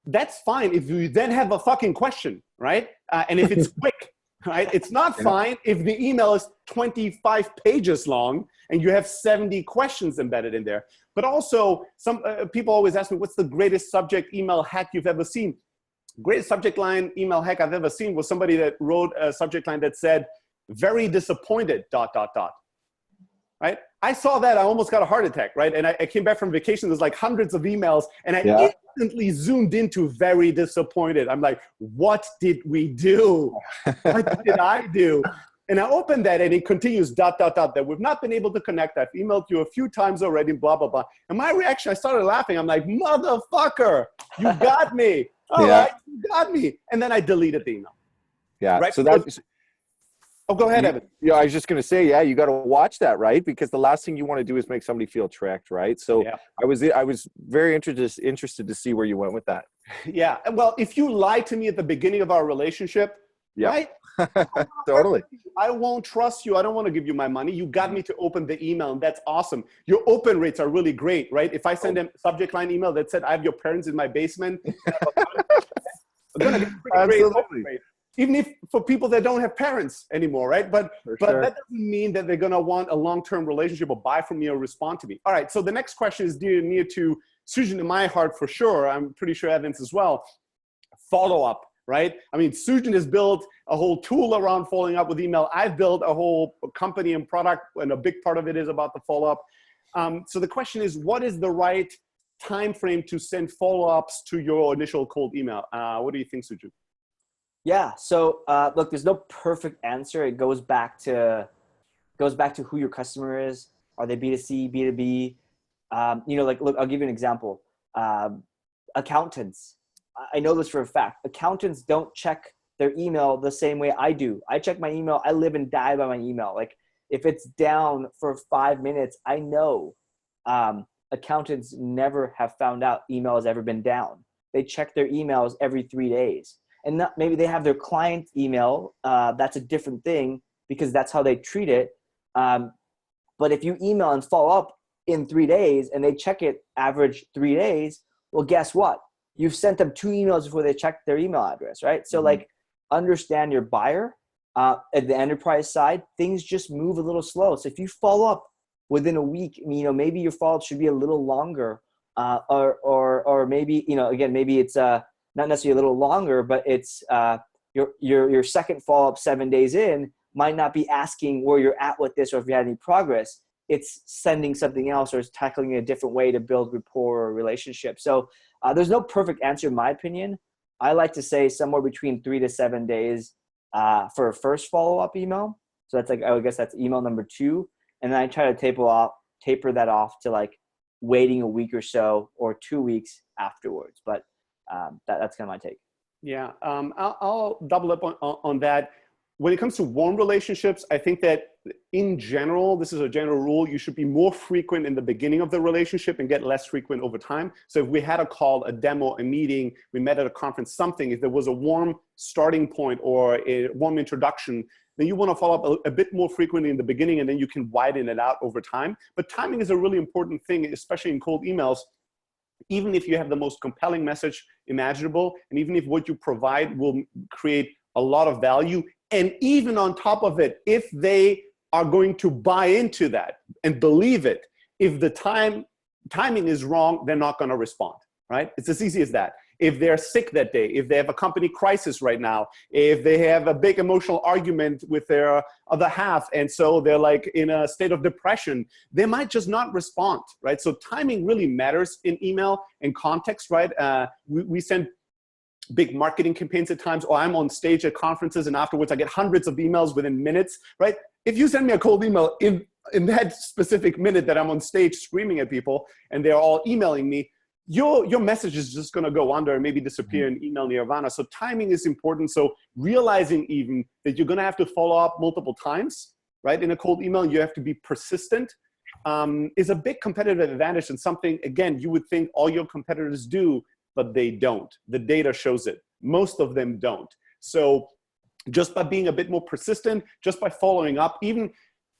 that's fine if you then have a fucking question, right? And if it's quick, right? It's not fine if the email is 25 pages long and you have 70 questions embedded in there. But also, some people always ask me, what's the greatest subject email hack you've ever seen? Greatest subject line email hack I've ever seen was somebody that wrote a subject line that said, very disappointed, ... Right? I saw that, I almost got a heart attack, right? And I came back from vacation, there's like hundreds of emails, and I instantly zoomed into very disappointed. I'm like, what did we do? What did I do? And I opened that and it continues ... that we've not been able to connect. I've emailed you a few times already, blah, blah, blah. And my reaction, I started laughing. I'm like, motherfucker, you got me. All right, you got me. And then I deleted the email. Yeah, right? So that's... Oh, go ahead, Evan. Yeah, I was just going to say, you got to watch that, right? Because the last thing you want to do is make somebody feel tricked, right? So I was very interested to see where you went with that. Yeah. Well, if you lie to me at the beginning of our relationship, right? Totally. I won't trust you. I don't want to give you my money. You got me to open the email, and that's awesome. Your open rates are really great, right? If I send them subject line email that said, I have your parents in my basement, I'm going to get pretty great open rate. even if for people that don't have parents anymore, right? But that doesn't mean that they're gonna want a long-term relationship or buy from me or respond to me. All right, so the next question is dear and near to Sujan in my heart for sure. I'm pretty sure Evan's as well. Follow-up, right? I mean, Sujan has built a whole tool around following up with email. I've built a whole company and product, and a big part of it is about the follow-up. So the question is, what is the right time frame to send follow-ups to your initial cold email? What do you think, Sujan? Yeah. So look, there's no perfect answer. It goes back to who your customer is. Are they B2C, B2B? You know, like, look, I'll give you an example. Accountants. I know this for a fact. Accountants don't check their email the same way I do. I check my email. I live and die by my email. Like, if it's down for 5 minutes, I know. Accountants never have found out email has ever been down. They check their emails every 3 days. And maybe they have their client email. That's a different thing because that's how they treat it. But if you email and follow up in 3 days and they check it average 3 days, well, guess what? You've sent them 2 emails before they check their email address, right? So like, understand your buyer. At the enterprise side, things just move a little slow. So if you follow up within a week, you know, maybe your follow-up should be a little longer, or maybe, you know, again, maybe it's not necessarily a little longer, but it's your second follow-up 7 days in might not be asking where you're at with this or if you had any progress. It's sending something else or it's tackling it a different way to build rapport or relationship. So there's no perfect answer in my opinion. I like to say somewhere between 3 to 7 days for a first follow-up email. So that's like, I guess that's email number 2. And then I try to taper that off to like waiting a week or so or 2 weeks afterwards. But that's kind of my take. Yeah, I'll double up on that. When it comes to warm relationships, I think that in general, this is a general rule, you should be more frequent in the beginning of the relationship and get less frequent over time. So if we had a call, a demo, a meeting, we met at a conference, something, if there was a warm starting point or a warm introduction, then you want to follow up a bit more frequently in the beginning, and then you can widen it out over time. But timing is a really important thing, especially in cold emails. Even if you have the most compelling message imaginable, and even if what you provide will create a lot of value, and even on top of it, if they are going to buy into that and believe it, if the timing is wrong, they're not going to respond, right? It's as easy as that. If they're sick that day, if they have a company crisis right now, if they have a big emotional argument with their other half, and so they're like in a state of depression, they might just not respond, right? So timing really matters in email and context, right? We send big marketing campaigns at times, or I'm on stage at conferences and afterwards I get hundreds of emails within minutes, right? If you send me a cold email in that specific minute that I'm on stage screaming at people and they're all emailing me, your message is just gonna go under and maybe disappear in email nirvana. So timing is important. So realizing even that you're gonna have to follow up multiple times, right? In a cold email, you have to be persistent, is a big competitive advantage and something, again, you would think all your competitors do, but they don't. The data shows it. Most of them don't. So just by being a bit more persistent, just by following up, even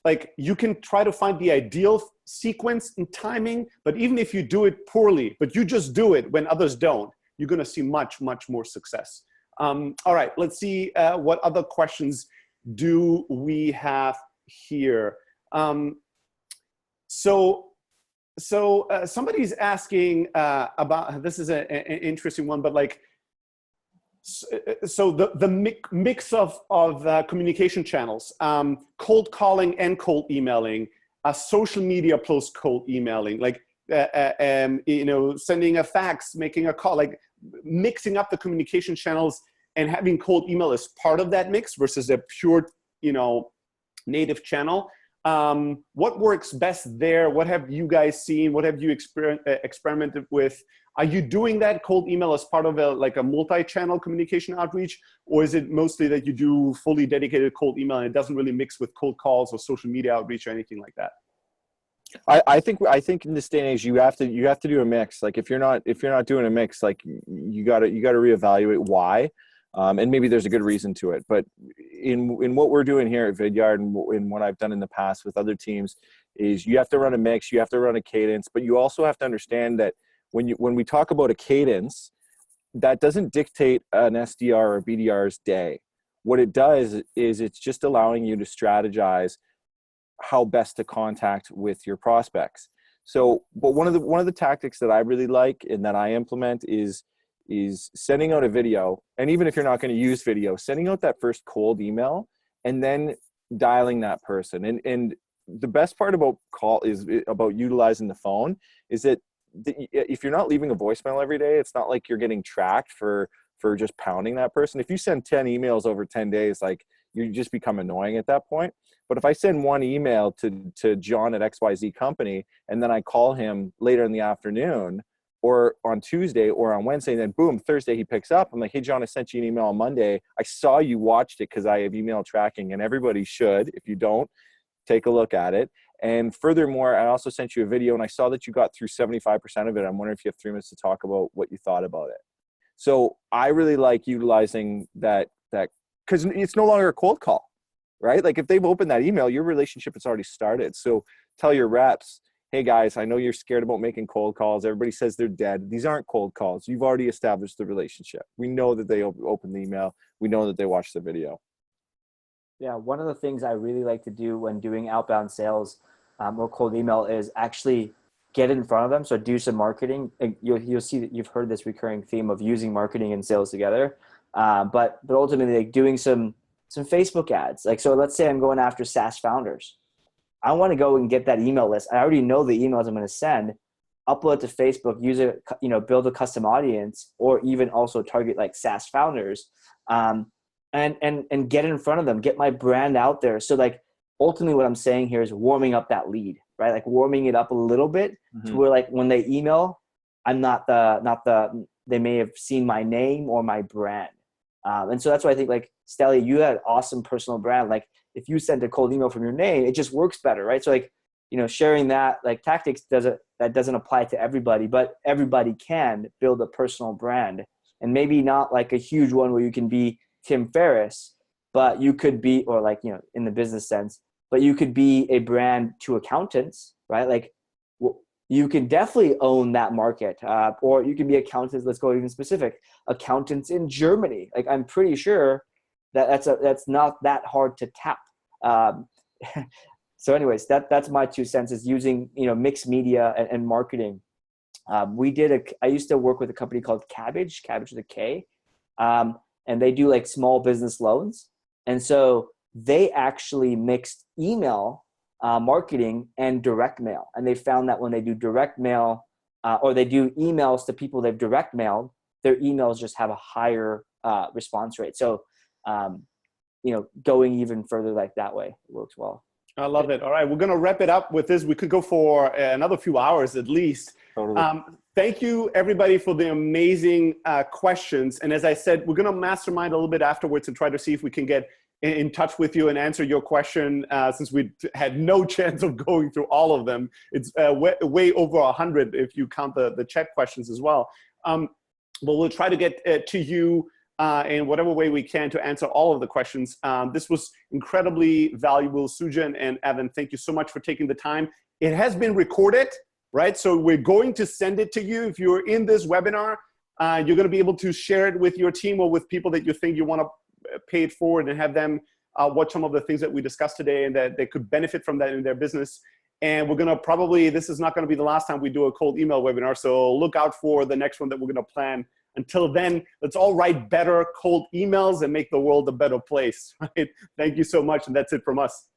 like you can try to find the ideal sequence and timing, but even if you do it poorly, but you just do it when others don't, you're gonna see much, much more success. All right, let's see what other questions do we have here. So somebody's asking about, this is an interesting one, but like, so the mix of communication channels, cold calling and cold emailing, social media plus cold emailing, like, you know, sending a fax, making a call, like mixing up the communication channels and having cold email as part of that mix versus a pure, you know, native channel. What works best there? What have you guys seen? What have you experimented with? Are you doing that cold email as part of like a multi-channel communication outreach? Or is it mostly that you do fully dedicated cold email and it doesn't really mix with cold calls or social media outreach or anything like that? I think in this day and age you have to do a mix. Like if you're not doing a mix, like you gotta reevaluate why. And maybe there's a good reason to it, but in what we're doing here at Vidyard and in what I've done in the past with other teams is you have to run a mix, you have to run a cadence, but you also have to understand that when we talk about a cadence, that doesn't dictate an SDR or BDR's day. what it does is it's just allowing you to strategize how best to contact with your prospects. So, but one of the tactics that I really like and that I implement is sending out a video. And even if you're not going to use video, sending out that first cold email and then dialing that person. And the best part about about utilizing the phone is that if you're not leaving a voicemail every day, it's not like you're getting tracked for just pounding that person. If you send 10 emails over 10 days, like, you just become annoying at that point. But if I send one email to John at XYZ company, and then I call him later in the afternoon or on Tuesday or on Wednesday, and then boom, Thursday he picks up. I'm like, hey, John, I sent you an email on Monday. I saw you watched it because I have email tracking, and everybody should. If you don't, take a look at it. And furthermore, I also sent you a video, and I saw that you got through 75% of it. I'm wondering if you have 3 minutes to talk about what you thought about it. So I really like utilizing that because it's no longer a cold call, right? Like, if they've opened that email, your relationship has already started. So tell your reps, hey guys, I know you're scared about making cold calls. Everybody says they're dead. These aren't cold calls. You've already established the relationship. We know that they opened the email. We know that they watched the video. Yeah, one of the things I really like to do when doing outbound sales or cold email is actually get in front of them. So do some marketing. You'll see that you've heard this recurring theme of using marketing and sales together. But ultimately, like, doing some Facebook ads. Like, so let's say I'm going after SaaS founders. I want to go and get that email list. I already know the emails I'm going to send, upload to Facebook, use it, build a custom audience, or even also target like SaaS founders, and get in front of them, get my brand out there. So like, ultimately what I'm saying here is warming up that lead, right? Like, warming it up a little bit to where, like, when they email, I'm they may have seen my name or my brand. And so that's why I think, like, Steli, you had an awesome personal brand. Like, if you send a cold email from your name, it just works better, right? So like, sharing that, like, tactics doesn't apply to everybody, but everybody can build a personal brand, and maybe not like a huge one where you can be Tim Ferriss, but you could be, or like, in the business sense, but you could be a brand to accountants, right? Like, you can definitely own that market, or you can be accountants. Let's go even specific, accountants in Germany. Like, I'm pretty sure that's not that hard to tap. So anyways, that's my 2 cents, is using, mixed media and marketing. I used to work with a company called Cabbage with a K. And they do like small business loans. And so they actually mixed email marketing and direct mail. And they found that when they do direct mail or they do emails to people they've direct mailed, their emails just have a higher response rate. So, going even further like that way, it works well. I love it. All right, we're going to wrap it up with this. We could go for another few hours at least. Totally. Thank you, everybody, for the amazing questions. And as I said, we're going to mastermind a little bit afterwards and try to see if we can get in touch with you and answer your question, since we had no chance of going through all of them. It's way over 100 if you count the chat questions as well. But we'll try to get to you in whatever way we can to answer all of the questions. This was incredibly valuable. Sujan and Evan, thank you so much for taking the time. It has been recorded, right? So we're going to send it to you. If you're in this webinar, you're going to be able to share it with your team or with people that you think you want to pay it forward and have them watch some of the things that we discussed today and that they could benefit from that in their business. And we're going to this is not going to be the last time we do a cold email webinar. So look out for the next one that we're going to plan. Until then, let's all write better cold emails and make the world a better place. Right? Thank you so much. And that's it from us.